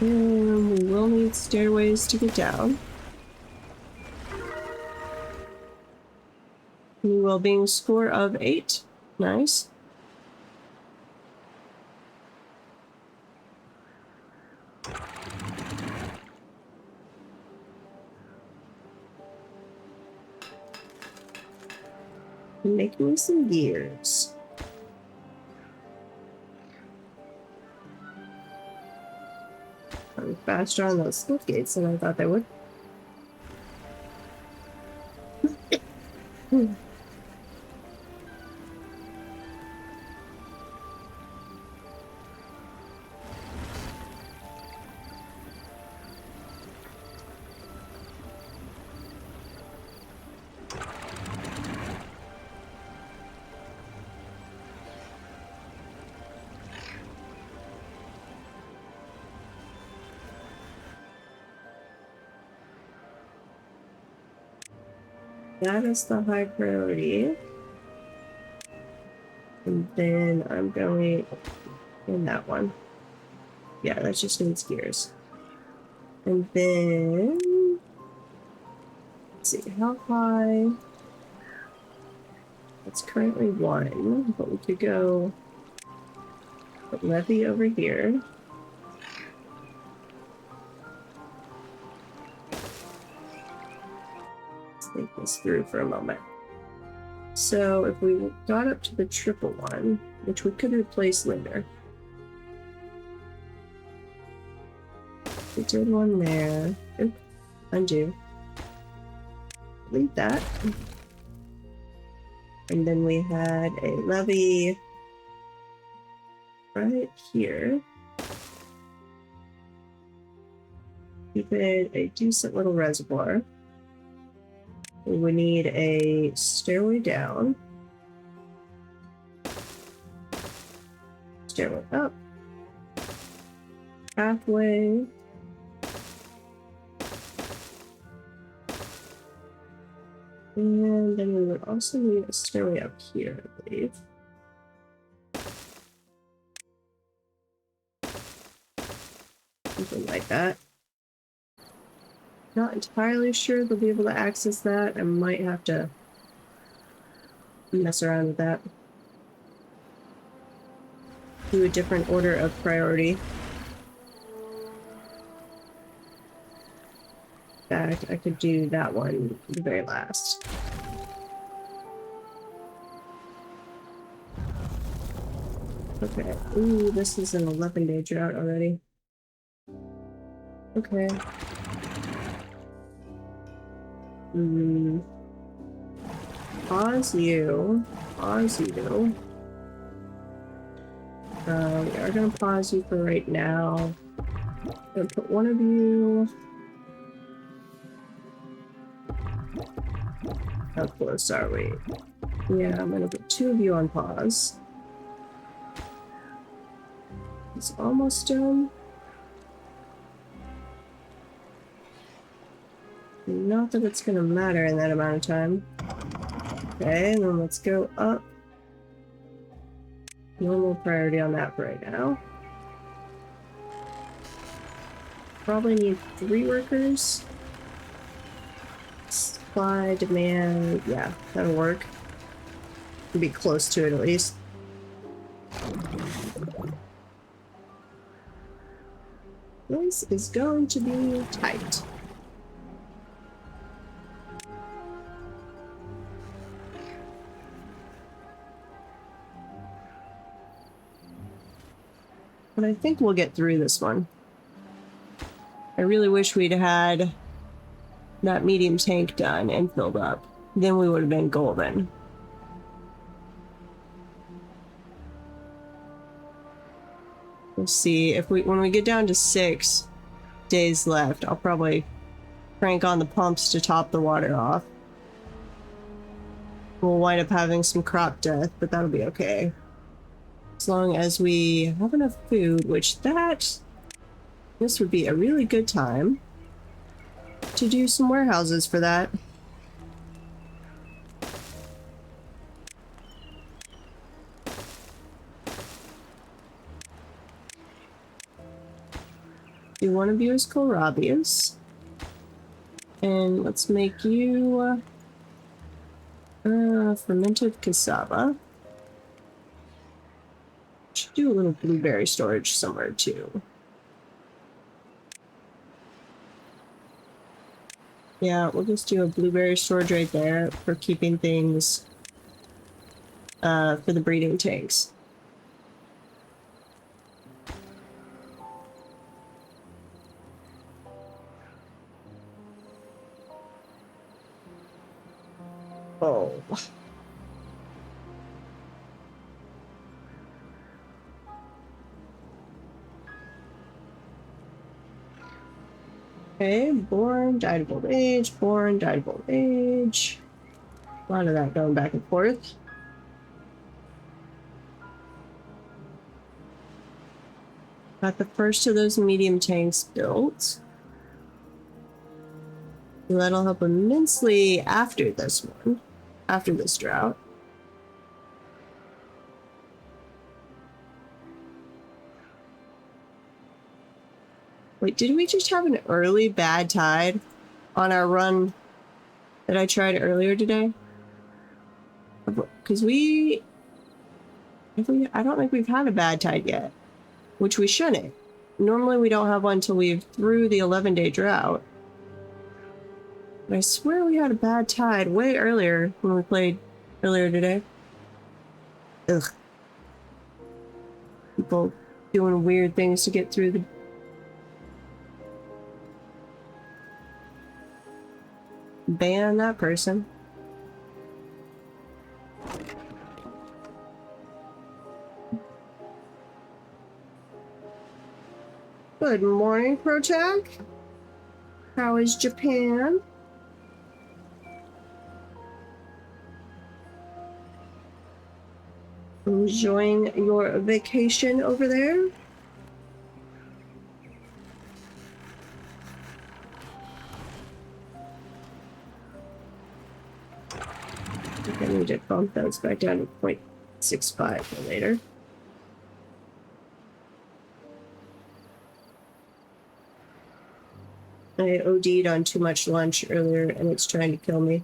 And we will need stairways to get down. New well-being score of 8. Nice. Make me some gears. I'm faster on those slip gates than I thought they would. That is the high priority. And then I'm going in that one. Yeah, that just needs gears. And then let's see how high. It's currently 1, but we could go put levee over here. Think this through for a moment. So if we got up to the triple one, which we could replace later. We did one there. Oops, undo. Delete that. And then we had a levee right here. Keep it a decent little reservoir. We need a stairway down, stairway up, pathway, and then we would also need a stairway up here, I believe. Something like that. Not entirely sure they'll be able to access that. I might have to mess around with that. Do a different order of priority. In fact, I could do that one the very last. Okay. Ooh, this is an 11-day drought already. Okay. Pause you. Pause you. We are going to pause you for right now. I'll put one of you. How close are we? Yeah, I'm gonna put two of you on pause. It's almost done. Not that it's gonna matter in that amount of time. Okay, and then let's go up. Normal priority on that for right now. Probably need 3 workers. Supply, demand, yeah, that'll work. Be close to it at least. This is going to be tight. But I think we'll get through this one. I really wish we'd had that medium tank done and filled up. Then we would have been golden. We'll see if when we get down to 6 days left, I'll probably crank on the pumps to top the water off. We'll wind up having some crop death, but that'll be okay. As long as we have enough food, which this would be a really good time to do some warehouses for that. Do one of you as kohlrabies. And let's make you fermented cassava. Should do a little blueberry storage somewhere too. Yeah, we'll just do a blueberry storage right there for keeping things for the breeding tanks. Oh. Okay, born, died of old age, born, died of old age. A lot of that going back and forth. Got the first of those medium tanks built. And that'll help immensely after this one, after this drought. Wait, did we just have an early bad tide on our run that I tried earlier today? Because I don't think we've had a bad tide yet, which we shouldn't. Normally we don't have one until we've through the 11-day drought. But I swear we had a bad tide way earlier when we played earlier today. Ugh. People doing weird things to get through the... Ban that person. Good morning, Protag. How is Japan? Enjoying your vacation over there? I think I need to bump those back down to 0.65 for later. I OD'd on too much lunch earlier and it's trying to kill me.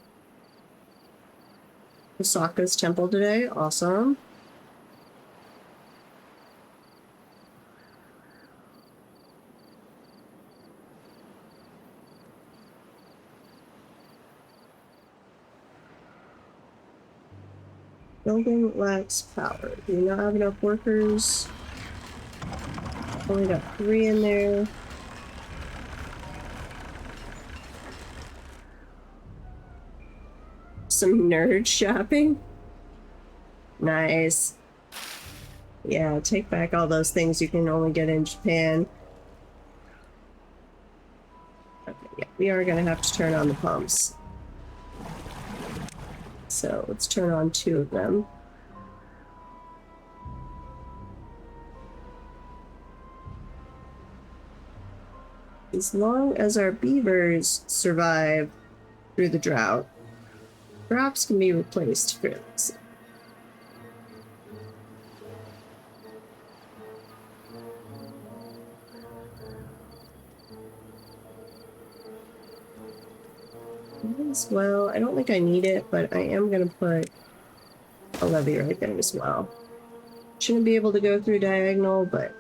Osaka's temple today, awesome. Building lacks power. Do you not have enough workers? Only got 3 in there. Some nerd shopping. Nice. Yeah, take back all those things you can only get in Japan. Okay, yeah, we are gonna have to turn on the pumps. So let's turn on 2 of them. As long as our beavers survive through the drought, crops can be replaced fairly soon. As well, I don't think I need it, but I am going to put a levee right there as well. Shouldn't be able to go through diagonal, but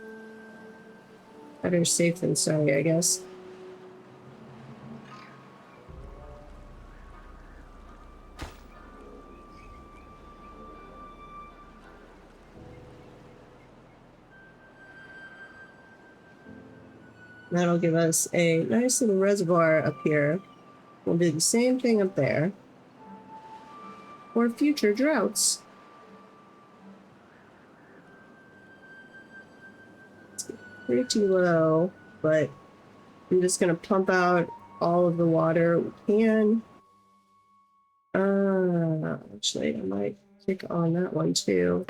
better safe than sorry, I guess. That'll give us a nice little reservoir up here. We'll do the same thing up there for future droughts. It's pretty low, but I'm just going to pump out all of the water we can. Actually, I might click on that one too.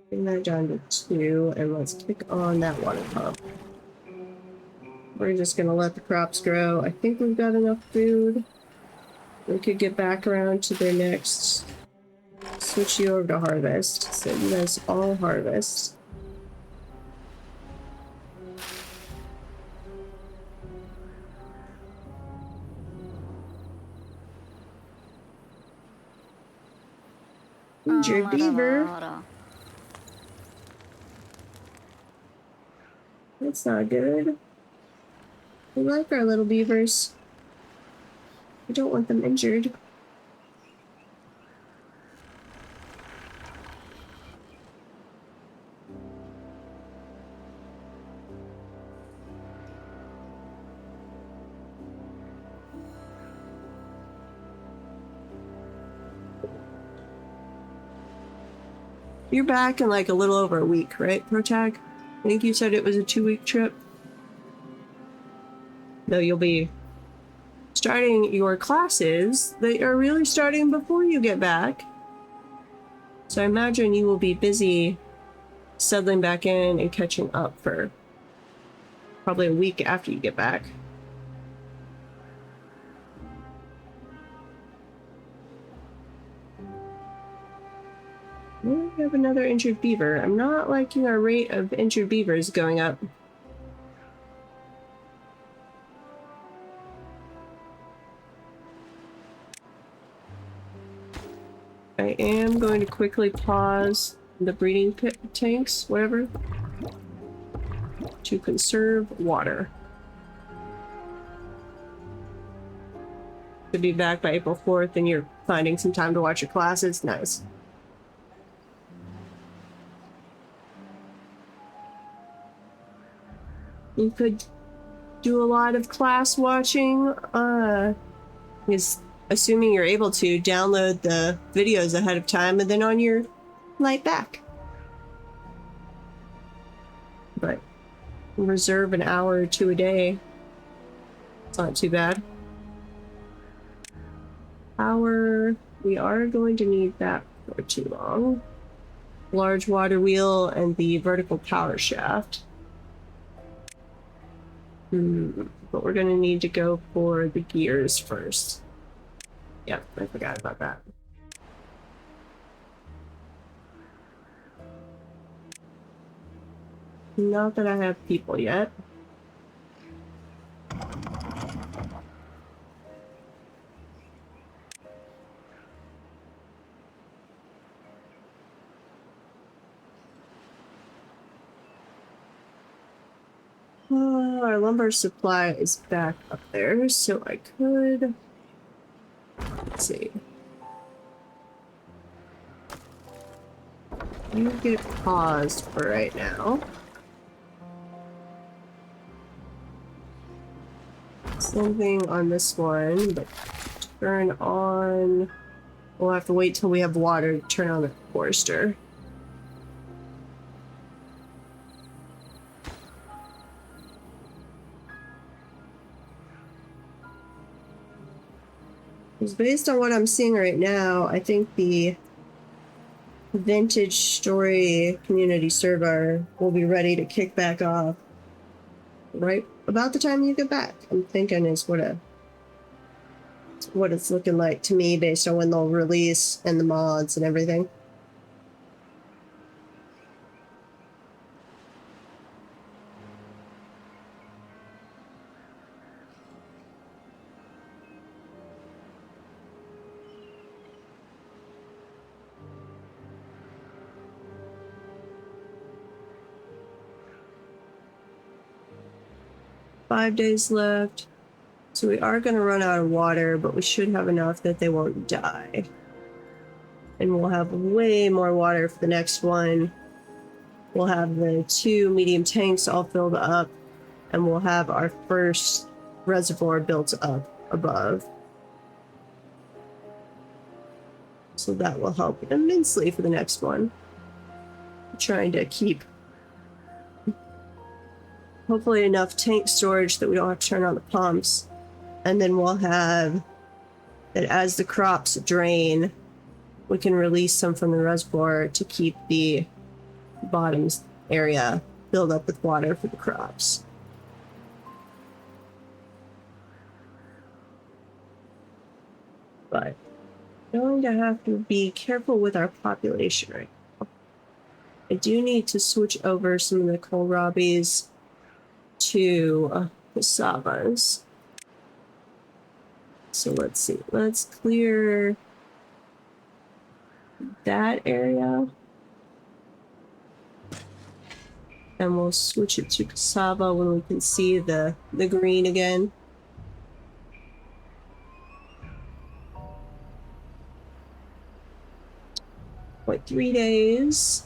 Bring that down to 2, and let's click on that water pump. We're just going to let the crops grow. I think we've got enough food. We could get back around to their next. Switch you over to harvest. So you guys all harvest. Injured beaver. That's not good. We like our little beavers. We don't want them injured. You're back in like a little over a week, right, Protag? I think you said it was a 2-week trip. No, you'll be starting your classes. They are really starting before you get back. So I imagine you will be busy settling back in and catching up for probably a week after you get back. We have another injured beaver. I'm not liking our rate of injured beavers going up. I am going to quickly pause the breeding pit tanks, whatever, to conserve water. To be back by April 4th and you're finding some time to watch your classes. Nice. You could do a lot of class watching, is assuming you're able to download the videos ahead of time and then on your flight back. But reserve an hour or 2 a day. It's not too bad. Power, we are going to need that for too long. Large water wheel and the vertical power shaft. But we're gonna need to go for the gears first. Yep, I forgot about that. Not that I have people yet. Our lumber supply is back up there, so I could... Let's see. You get paused for right now. Something on this one, but turn on... We'll have to wait till we have water to turn on the forester. Because based on what I'm seeing right now, I think the Vintage Story community server will be ready to kick back off right about the time you get back. I'm thinking is what it's looking like to me based on when they'll release and the mods and everything. Five days left. So we are going to run out of water, but we should have enough that they won't die. And we'll have way more water for the next one. We'll have the 2 medium tanks all filled up, and we'll have our first reservoir built up above. So that will help immensely for the next one. I'm trying to keep hopefully enough tank storage that we don't have to turn on the pumps. And then we'll have that as the crops drain, we can release some from the reservoir to keep the bottom area filled up with water for the crops. But I'm going to have to be careful with our population right now. I do need to switch over some of the kohlrabis to cassavas. So let's see. Let's clear that area. And we'll switch it to cassava when we can see the green again. Like 3 days.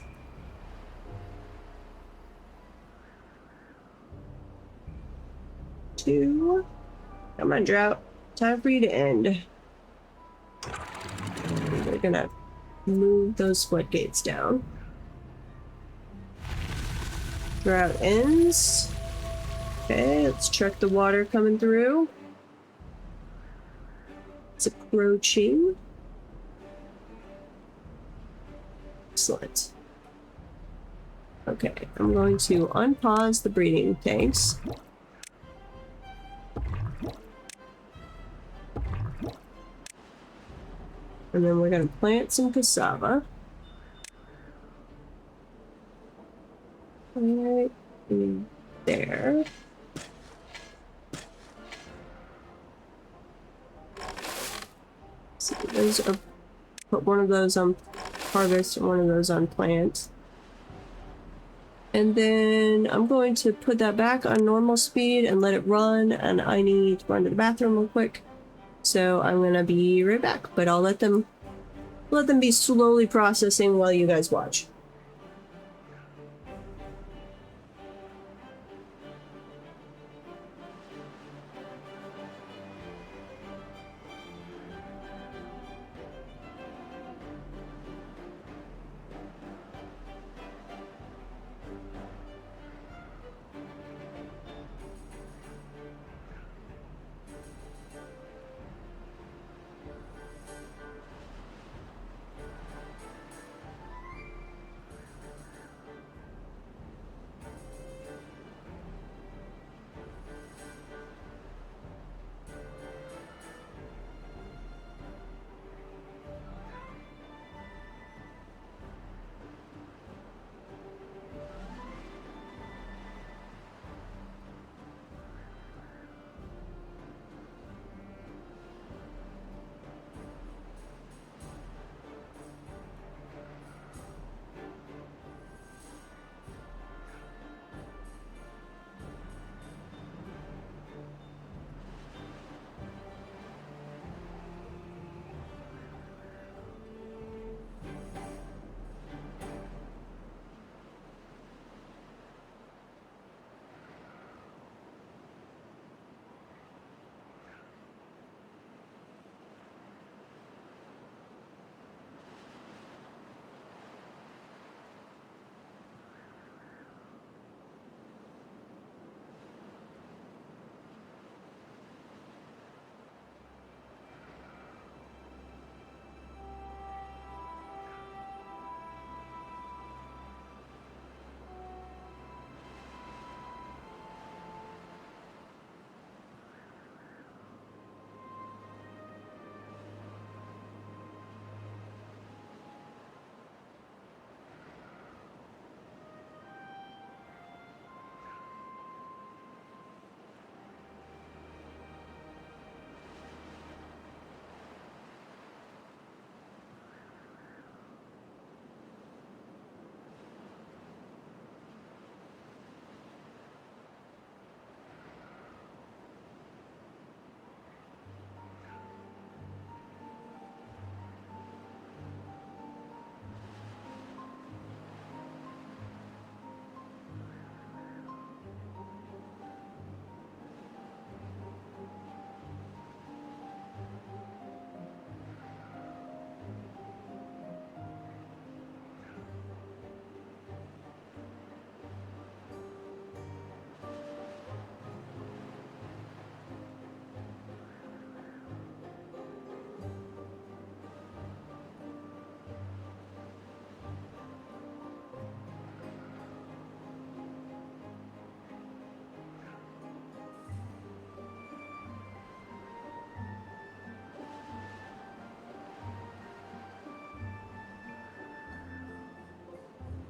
Two. Come on, drought. Time for you to end. We're gonna move those floodgates down. Drought ends. Okay, let's check the water coming through. It's approaching. Excellent. Okay, I'm going to unpause the breeding tanks. And then we're going to plant some cassava. Right in there. So those are, put one of those on harvest and one of those on plant. And then I'm going to put that back on normal speed and let it run, and I need to run to the bathroom real quick. So I'm gonna be right back, but I'll let them be slowly processing while you guys watch.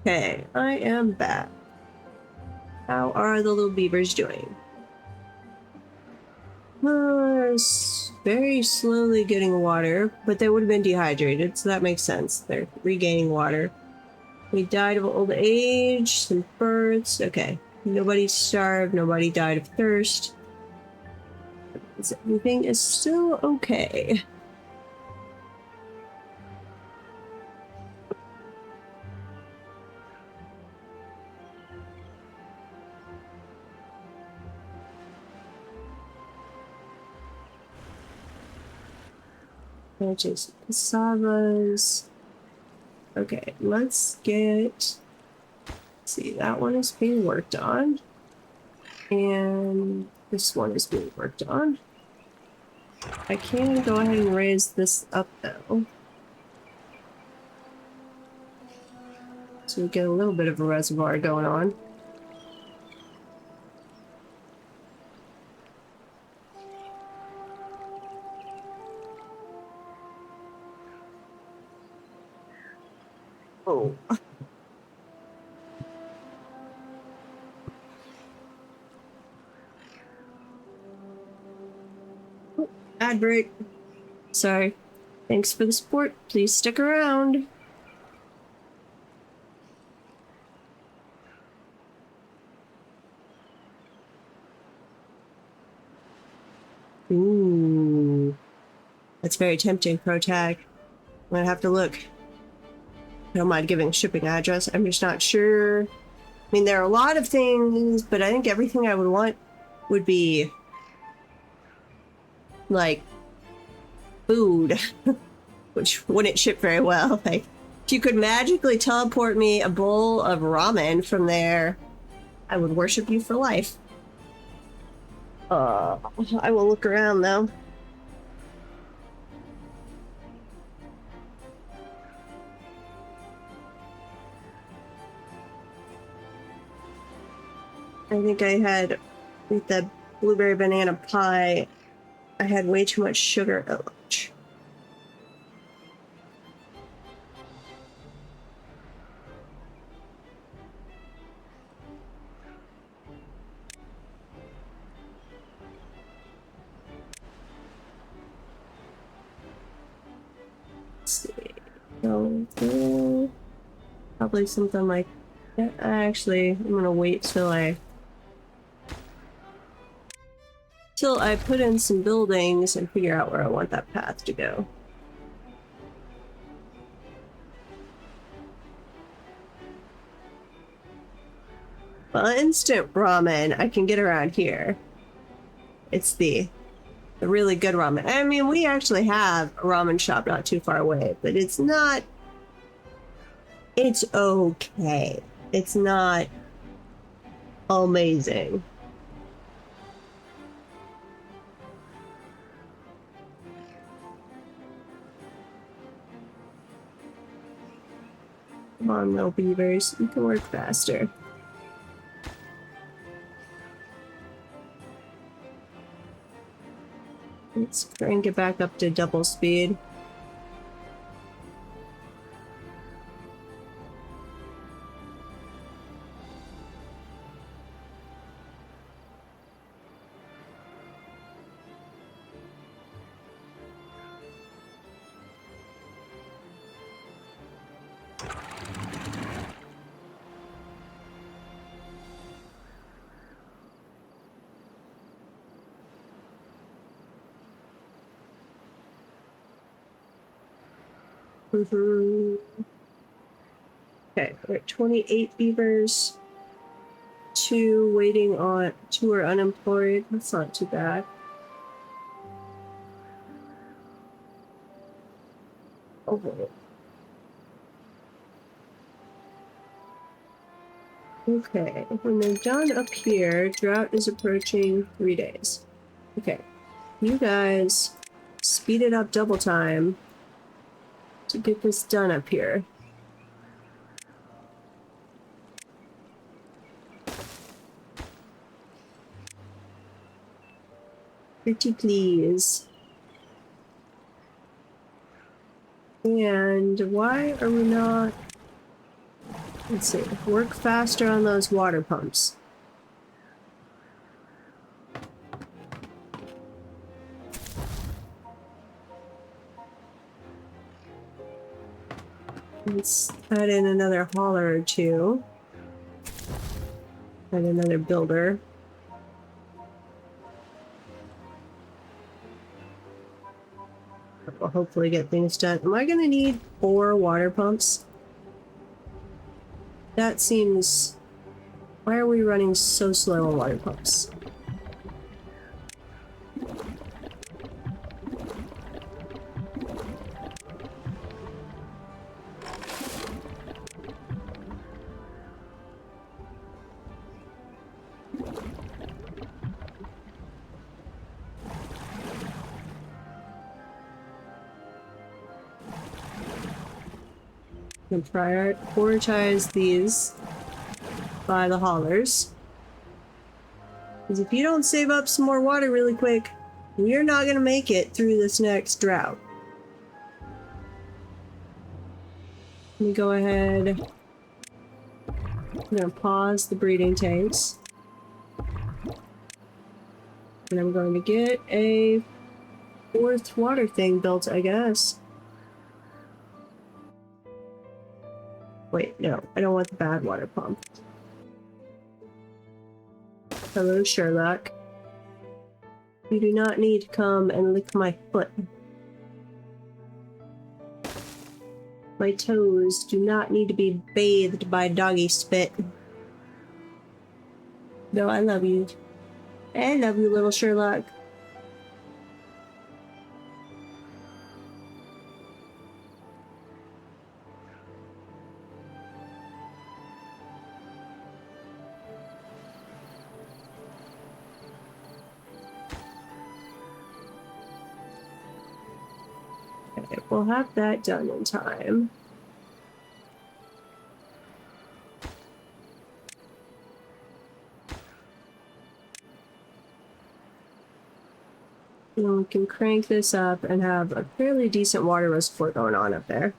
Okay, I am back. How are the little beavers doing? Very slowly getting water, but they would have been dehydrated, so that makes sense. They're regaining water. We died of old age, some birds. Okay, nobody starved, nobody died of thirst. Everything is still okay. Just cassavas. Okay, let's get. See, that one is being worked on, and this one is being worked on. I can go ahead and raise this up though, so we get a little bit of a reservoir going on. Oh. Ad break. Sorry. Thanks for the support. Please stick around. Ooh. That's very tempting, ProTag. I'm gonna have to look. I don't mind giving shipping address. I'm just not sure. I mean, there are a lot of things, but I think everything I would want would be like food, which wouldn't ship very well. Like, if you could magically teleport me a bowl of ramen from there, I would worship you for life. I will look around though. I think I had, with the blueberry banana pie, I had way too much sugar at lunch. Let's see. So, probably something like that. Actually, I'm gonna wait till I put in some buildings and figure out where I want that path to go. Well, instant ramen I can get around here. It's the really good ramen. I mean, we actually have a ramen shop not too far away, but it's not. It's okay. It's not amazing. Come on, little beavers. You can work faster. Let's crank it back up to double speed. Okay, we're at 28 beavers. 2 waiting on, 2 are unemployed. That's not too bad. Oh. Okay, when they're done up here, drought is approaching 3 days. Okay, you guys speed it up double time to get this done up here. Pretty please. And why are we not? Let's see. Work faster on those water pumps. Let's add in another hauler or two. Add another builder. We'll hopefully get things done. Am I gonna need 4 water pumps? That seems... Why are we running so slow on water pumps? And prioritize these by the haulers. Because if you don't save up some more water really quick, you're not going to make it through this next drought. Let me go ahead. I'm going to pause the breeding tanks. And I'm going to get a 4th water thing built, I guess. Wait, no, I don't want the bad water pump. Hello, Sherlock. You do not need to come and lick my foot. My toes do not need to be bathed by doggy spit. No, I love you. I love you, little Sherlock. Okay, we'll have that done in time. And we can crank this up and have a fairly decent water reservoir going on up there.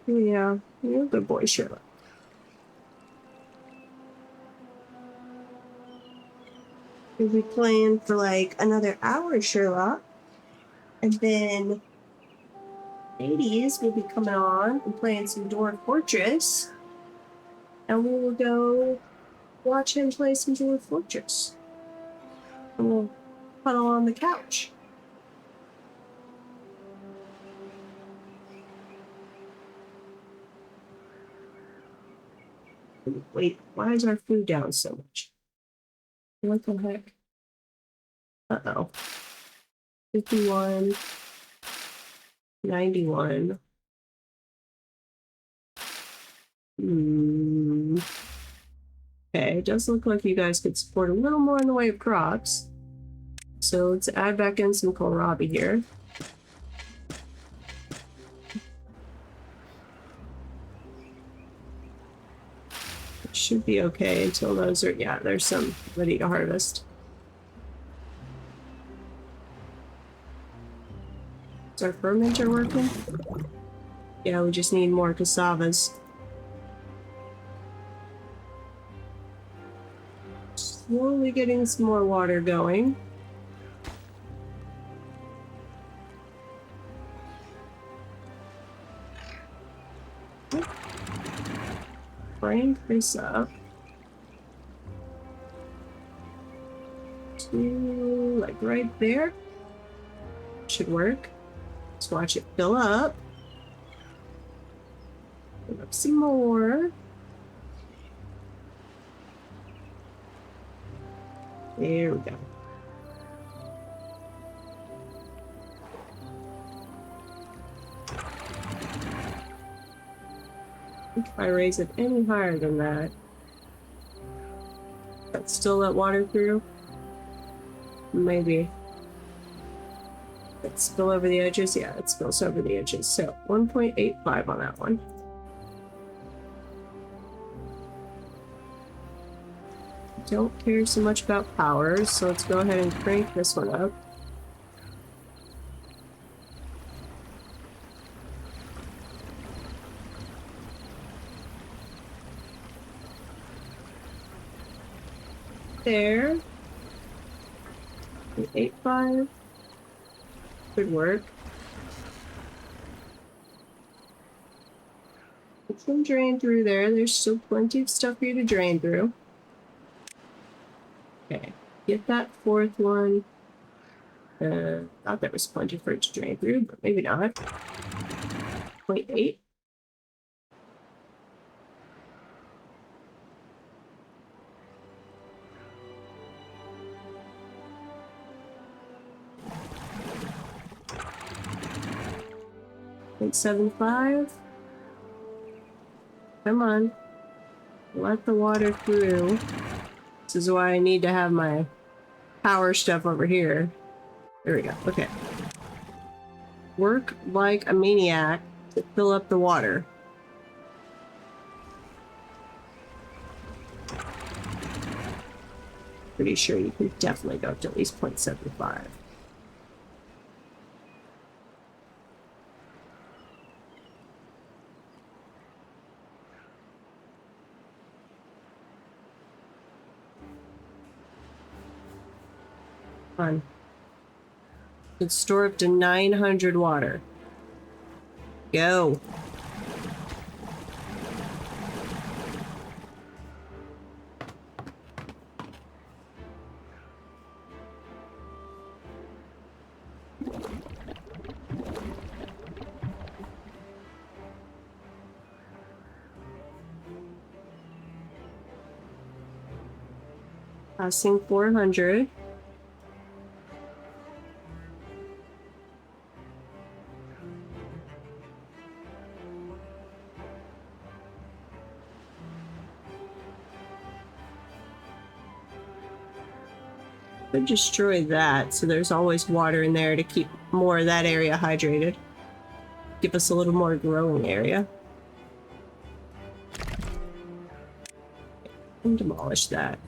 Yeah, you're a good boy, Sherlock. We'll be playing for like another hour, Sherlock. And then ladies will be coming on and playing some Dwarf Fortress. And we will go watch him play some Dwarf Fortress. And we'll huddle on the couch. Wait, why is our food down so much? What the heck? Uh-oh. 51. 91. Okay, it does look like you guys could support a little more in the way of crops. So let's add back in some kohlrabi here. It should be okay until those are, yeah, there's some ready to harvest. Is our fermenter working? Yeah, we just need more cassavas. Slowly getting some more water going. Crank this up to like right there. Should work. Let's watch it fill up. Fill up some more. There we go. If I raise it any higher than that, but still let water through? Maybe. Let's spill over the edges. Yeah, it spills over the edges. So 1.85 on that one. don't care so much about powers, so let's go ahead and crank this one up. There. 8.5. Good work. It can drain through there. There's still plenty of stuff for you to drain through. Okay. Get that fourth one. Thought there was plenty for it to drain through, but maybe not. 0.8. .75. Come on. Let the water through. This is why I need to have my power stuff over here. There we go. Okay. Work like a maniac to fill up the water. Pretty sure you can definitely go up to at least 0.75. Fun. Could store up to 900 water. Go. Passing 400. Could destroy that, so there's always water in there to keep more of that area hydrated. Give us a little more growing area. And demolish that.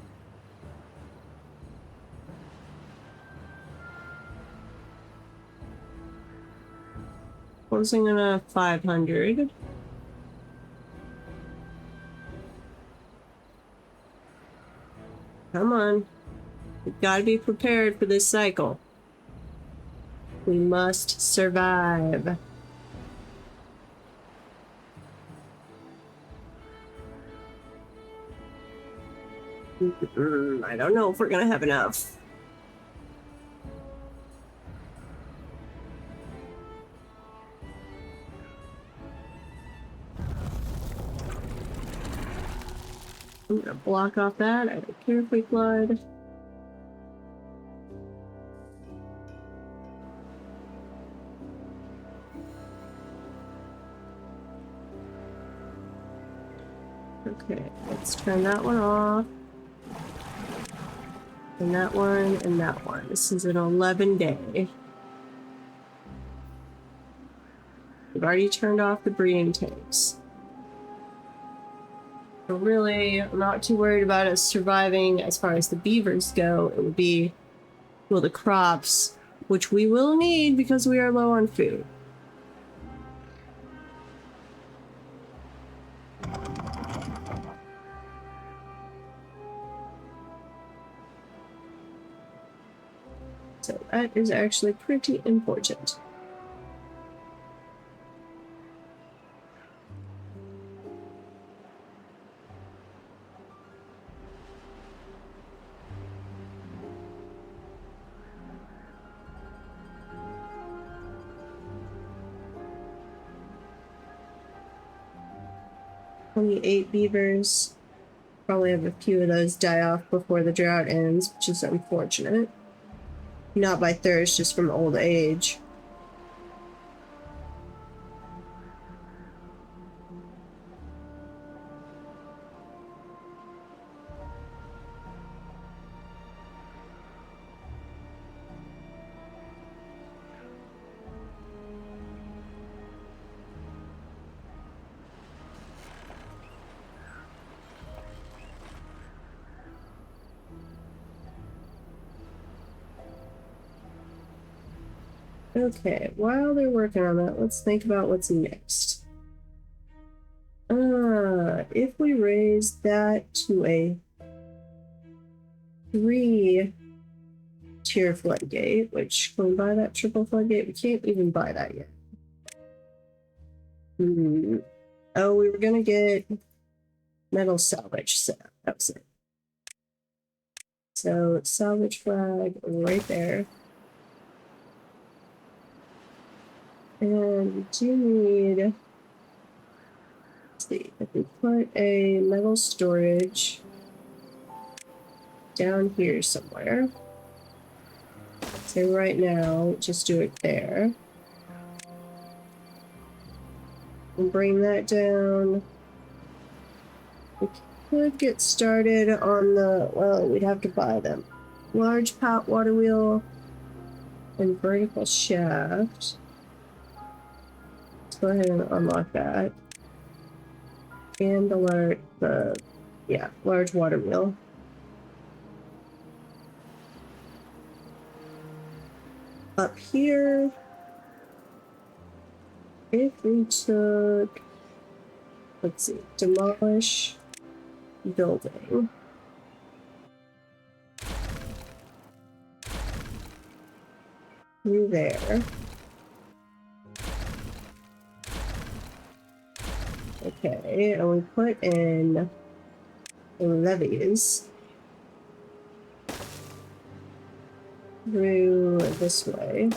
Closing on a 500. Come on. We've got to be prepared for this cycle. We must survive. I don't know if we're gonna have enough. I'm gonna block off that. I don't care if we flood. Okay, let's turn that one off. And that one, and that one. This is an 11-day. We've already turned off the breeding tanks. So really, I'm not too worried about us surviving as far as the beavers go. It would be, well, the crops, which we will need because we are low on food. So that is actually pretty important. Only 8 beavers. Probably have a few of those die off before the drought ends, which is unfortunate. Not by thirst, just from old age. Okay, while they're working on that, let's think about what's next. If we raise that to a 3-tier floodgate, which can we buy that triple floodgate? We can't even buy that yet. Oh, we were gonna get metal salvage set. That was it. So salvage flag right there. And we do need, let's see, if we put a metal storage down here somewhere. Say right now, just do it there. And bring that down. We could get started on the, well, we'd have to buy them. Large pot water wheel and vertical shaft. Let's go ahead and unlock that. And the large water wheel. Up here, if we took, let's see, demolish building. Through there. Okay, and we put in levees through this way.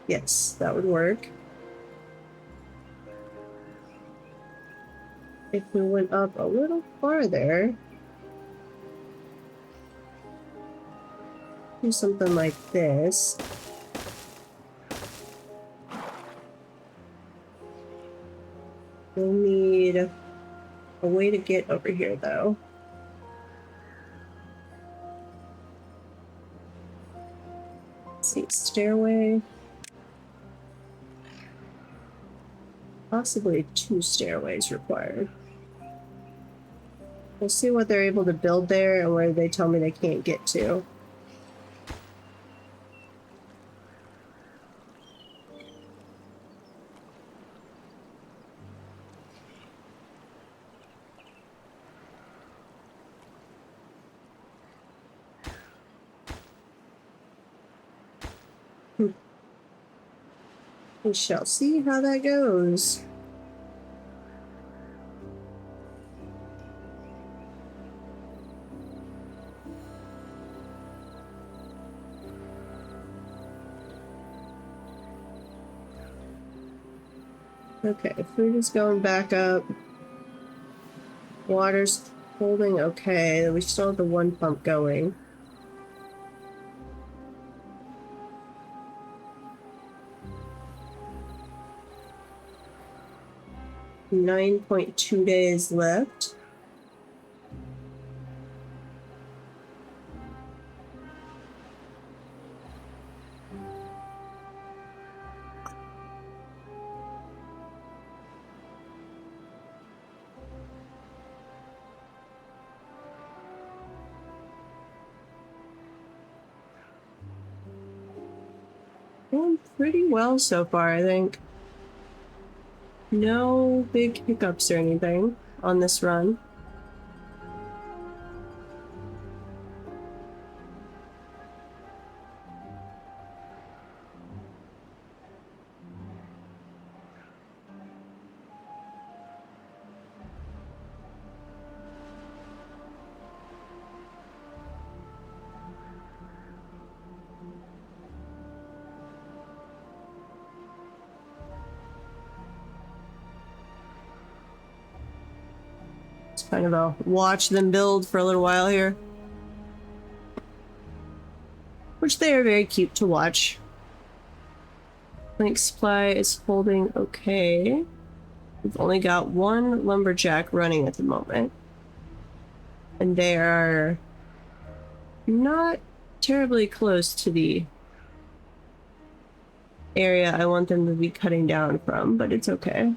Yes, that would work. If we went up a little farther, do something like this. We'll need a way to get over here, though. Let's see, stairway. Possibly 2 stairways required. We'll see what they're able to build there and where they tell me they can't get to. We shall see how that goes. Okay, food is going back up. Water's holding okay. We still have the one pump going. .2 days left. Going pretty well so far, I think. No big hiccups or anything on this run. It's kind of a watch them build for a little while here. Which they are very cute to watch. Link supply is holding okay. We've only got 1 lumberjack running at the moment. And they are not terribly close to the area I want them to be cutting down from, but it's okay.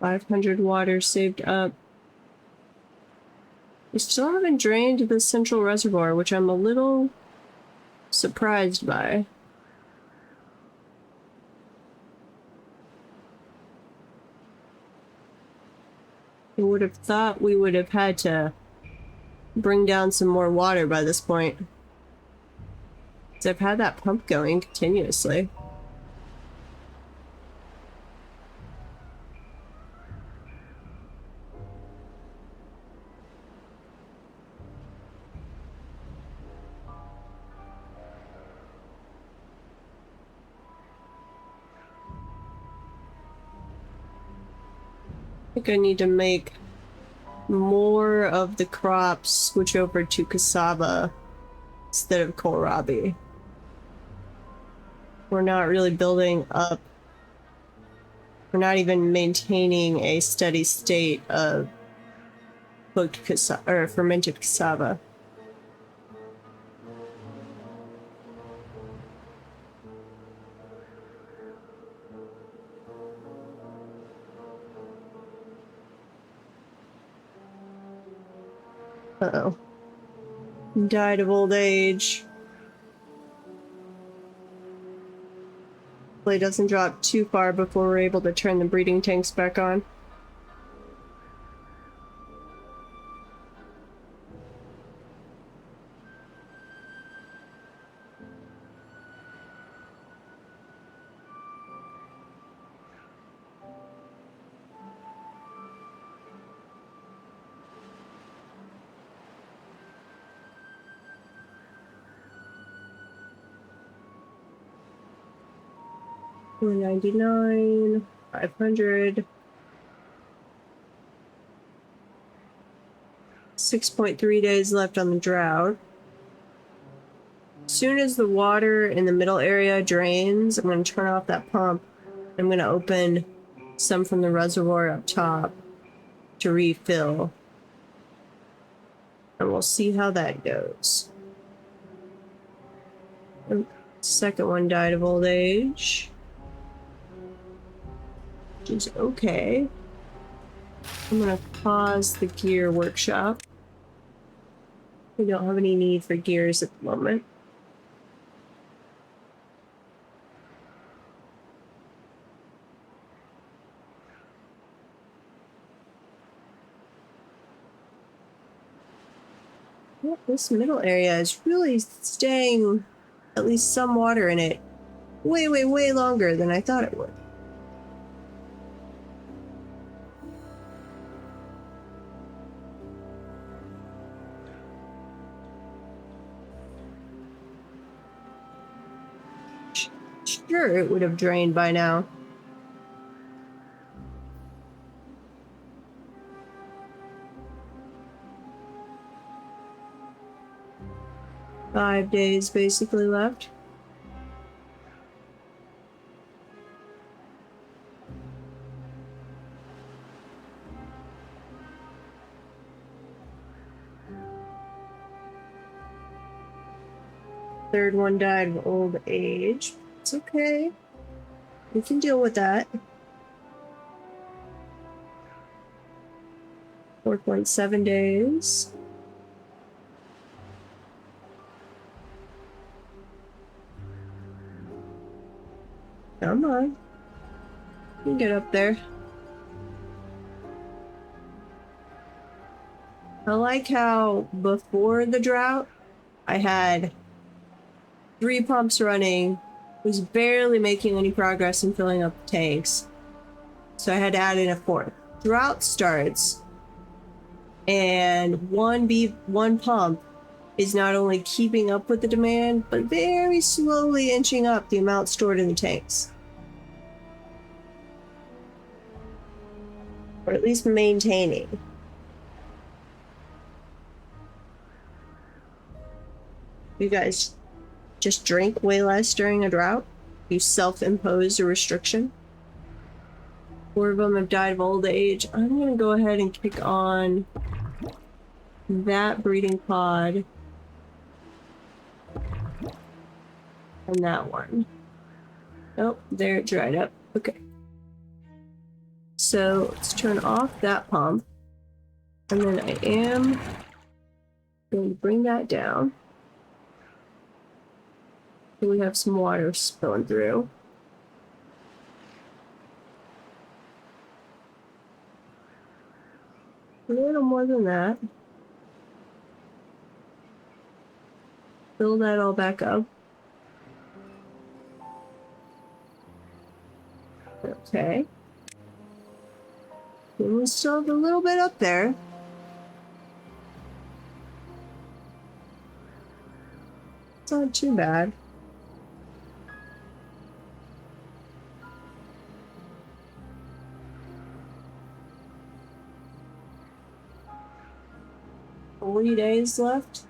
500 water saved up. We still haven't drained the central reservoir, which I'm a little surprised by. I would have thought we would have had to bring down some more water by this point. Because I've had that pump going continuously. I think I need to make more of the crops switch over to cassava instead of kohlrabi. We're not really building up. We're not even maintaining a steady state of cooked cassava or fermented cassava. Uh-oh. Died of old age. Hopefully it doesn't drop too far before we're able to turn the breeding tanks back on. $4.99, 500, 6.3 days left on the drought. As soon as the water in the middle area drains, I'm going to turn off that pump. I'm going to open some from the reservoir up top to refill. And we'll see how that goes. The second one died of old age, which is okay. I'm going to pause the gear workshop. We don't have any need for gears at the moment. Yeah, this middle area is really staying at least some water in it way, way, way longer than I thought it would. Sure, it would have drained by now. Five days basically left. Third one died of old age. It's okay. We can deal with that. 4.7 days. Come on. You can get up there. I like how before the drought, I had 3 pumps running, was barely making any progress in filling up the tanks. So I had to add in a 4th. Drought starts, and one pump is not only keeping up with the demand, but very slowly inching up the amount stored in the tanks. Or at least maintaining. You guys just drink way less during a drought? You self-imposed a restriction? 4 of them have died of old age. I'm gonna go ahead and kick on that breeding pod. And that one. Oh, there it dried up. Okay. So let's turn off that pump. And then I am going to bring that down. So we have some water spilling through. A little more than that. Fill that all back up. Okay. And we still have a little bit up there. It's not too bad. Three days left.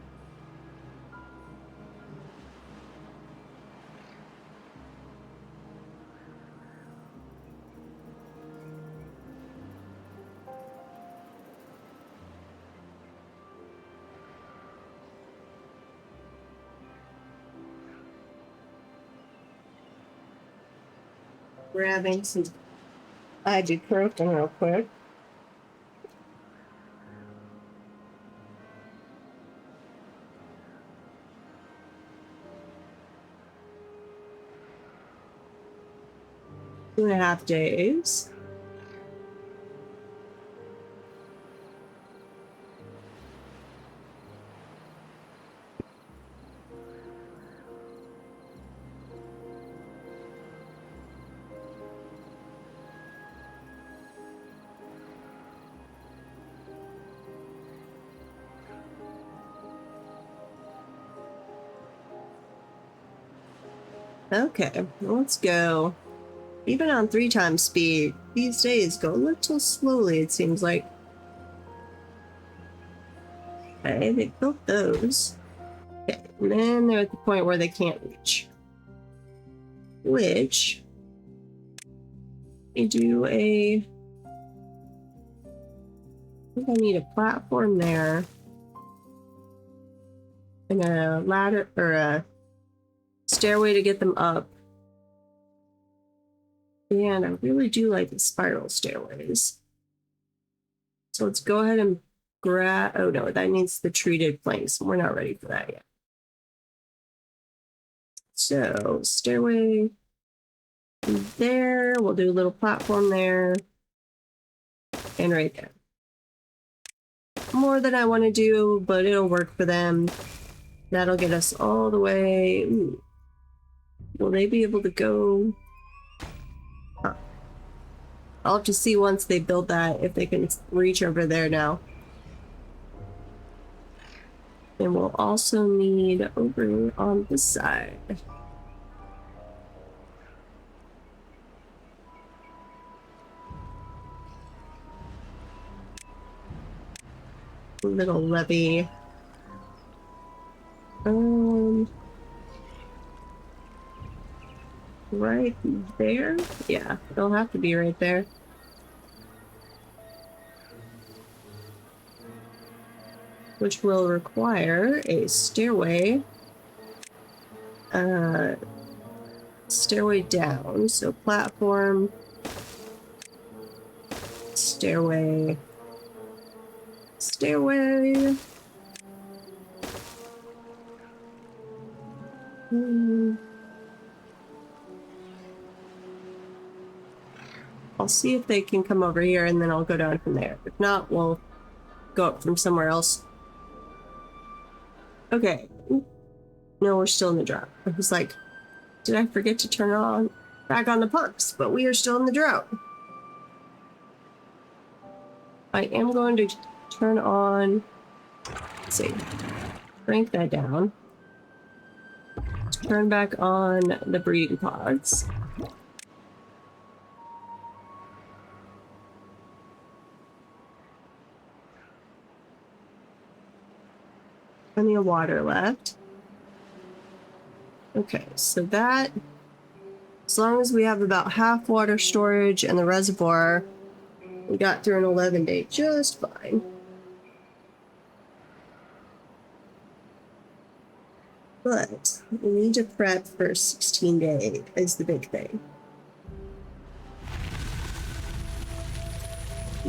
Grabbing some ibuprofen real quick. Two and a half days. Okay, let's go. Even on 3 times speed, these days go a little slowly, it seems like. Okay, they built those. Okay, and then they're at the point where they can't reach. Which, they do a... I think I need a platform there. And a ladder, or a stairway to get them up. And I really do like the spiral stairways. So let's go ahead and grab... Oh no, that needs the treated planks. We're not ready for that yet. So, stairway there. We'll do a little platform there. And right there. More than I want to do, but it'll work for them. That'll get us all the way... Ooh. Will they be able to go... Huh. I'll have to see once they build that if they can reach over there now. And we'll also need over on this side. A little levee. Right there? Yeah, it'll have to be right there. Which will require a stairway. Stairway down. So platform. Stairway. Stairway. I'll see if they can come over here and then I'll go down from there. If not, we'll go up from somewhere else. Okay. No, we're still in the drought. I was like, did I forget to turn on back on the pumps? But we are still in the drought. I am going to turn on, let's see, crank that down. Turn back on the breeding pods. Plenty of water left. Okay, so that, as long as we have about half water storage in the reservoir, we got through an 11-day just fine. But we need to prep for 16-day is the big thing.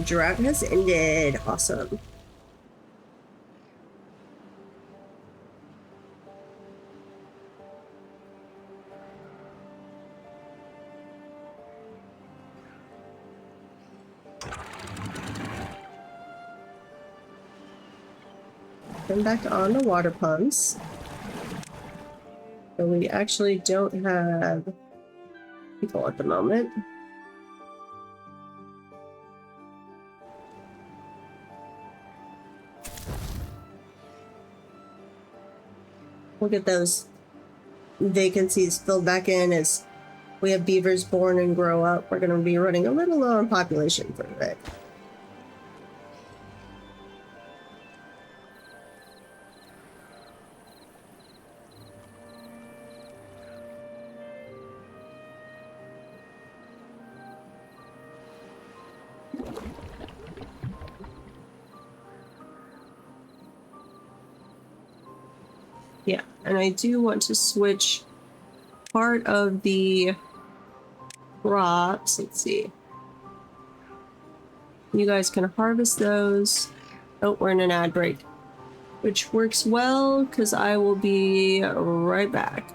Drought has ended. Awesome. Turn back on the water pumps. So we actually don't have people at the moment. We'll get those vacancies filled back in as we have beavers born and grow up. We're going to be running a little low on population for a bit. Yeah, and I do want to switch part of the crops. Let's see. You guys can harvest those. Oh, we're in an ad break, which works well because I will be right back.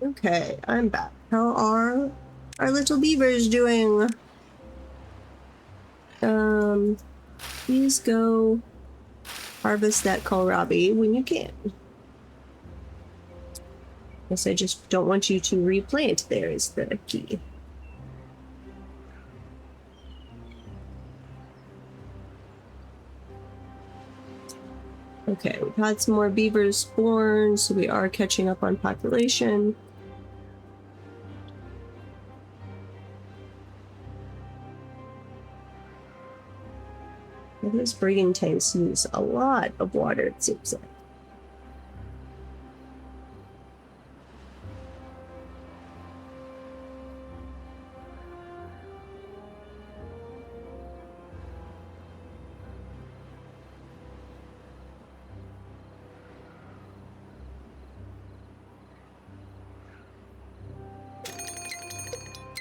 Okay, I'm back. How are our little beavers doing? Please go harvest that kohlrabi when you can. Guess I just don't want you to replant there is the key. Okay, we've had some more beavers born, so we are catching up on population. These breeding tanks use a lot of water, it seems like.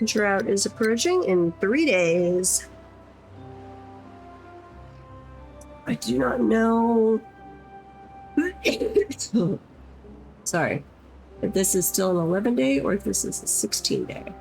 Drought is approaching in 3 days. I do not know. Sorry. If this is still an 11-day or if this is a 16-day.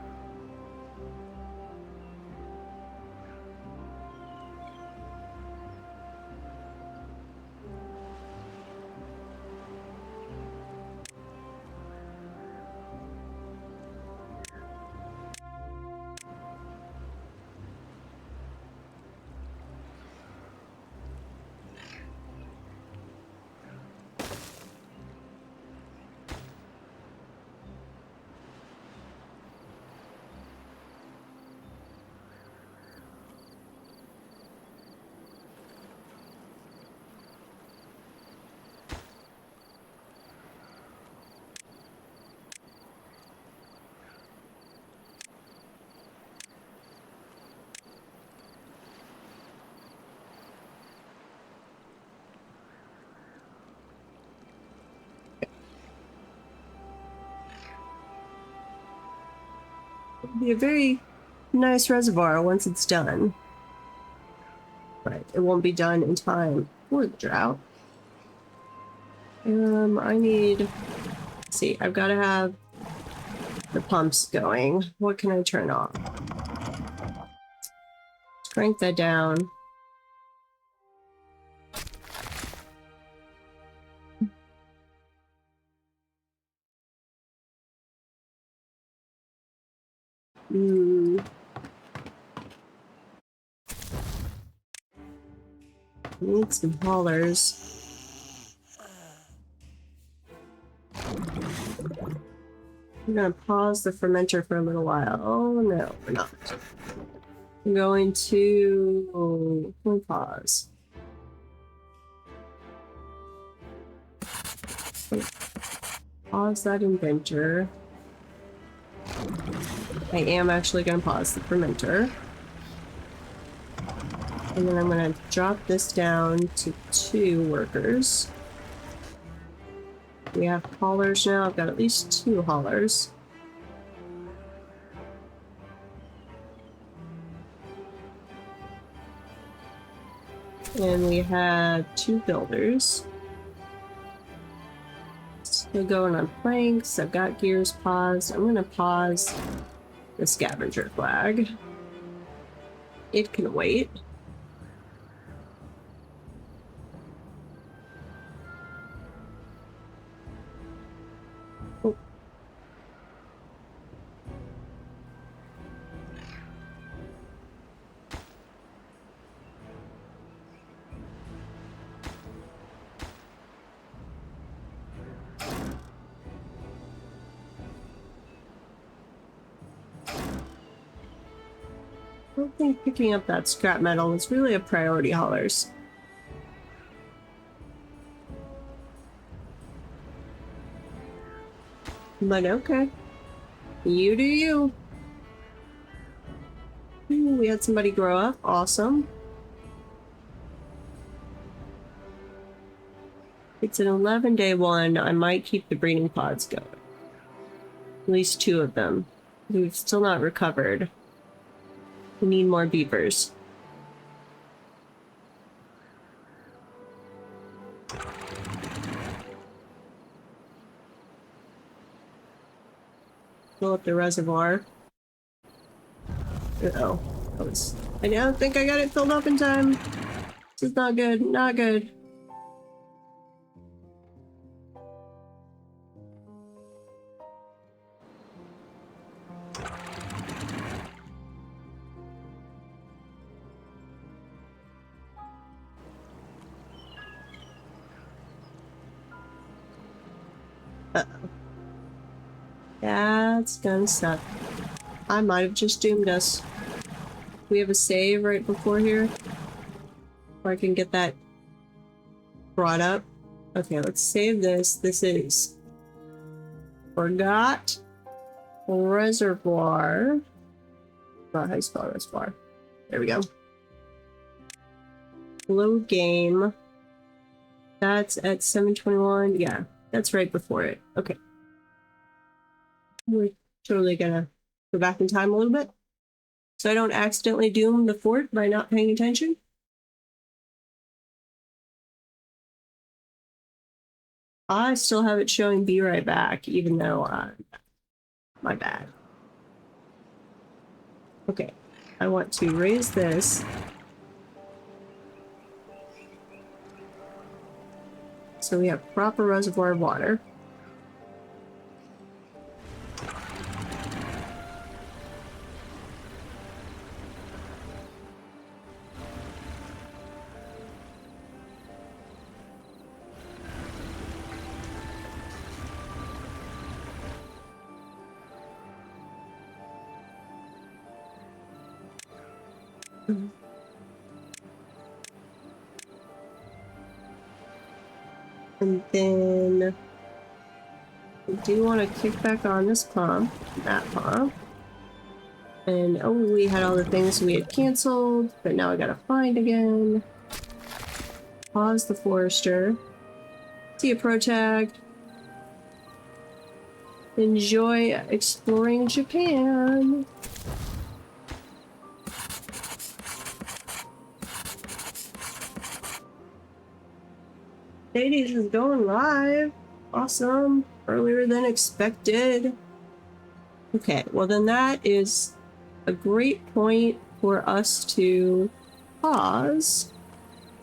Be a very nice reservoir once it's done. But it won't be done in time for the drought. I need... Let's see, I've got to have the pumps going. What can I turn off? Let's crank that down. Need some haulers. I'm gonna pause the fermenter for a little while. Oh no, we're not. I'm going to pause. Pause that inventor. I am actually gonna pause the fermenter. And then I'm going to drop this down to 2 workers. We have haulers now. I've got at least 2 haulers. And we have 2 builders. Still going on planks. I've got gears paused. I'm going to pause the scavenger flag. It can wait. I don't think picking up that scrap metal is really a priority, haulers. But okay. You do you. Ooh, we had somebody grow up. Awesome. It's an 11-day one. I might keep the breeding pods going. At least 2 of them. We've still not recovered. We need more beavers. Fill up the reservoir. Uh-oh. I don't think I got it filled up in time. This is not good. Not good. Uh-oh. That's gonna suck. I might have just doomed us. We have a save right before here. Or I can get that brought up. Okay, let's save this. This is Forgot Reservoir. Not how you spell reservoir. There we go. Load game. That's at 7:21. Yeah, that's right before it. Okay. We're totally gonna go back in time a little bit, so I don't accidentally doom the fort by not paying attention. I still have it showing be right back, even though, my bad. Okay, I want to raise this. So we have proper reservoir of water. And then we do want to kick back on this pump, that pump. And oh, we had all the things we had canceled, but now I gotta find again. Pause the forester. See a pro tag. Enjoy exploring Japan. Ladies is going live. Awesome. Earlier than expected. Okay, well then that is a great point for us to pause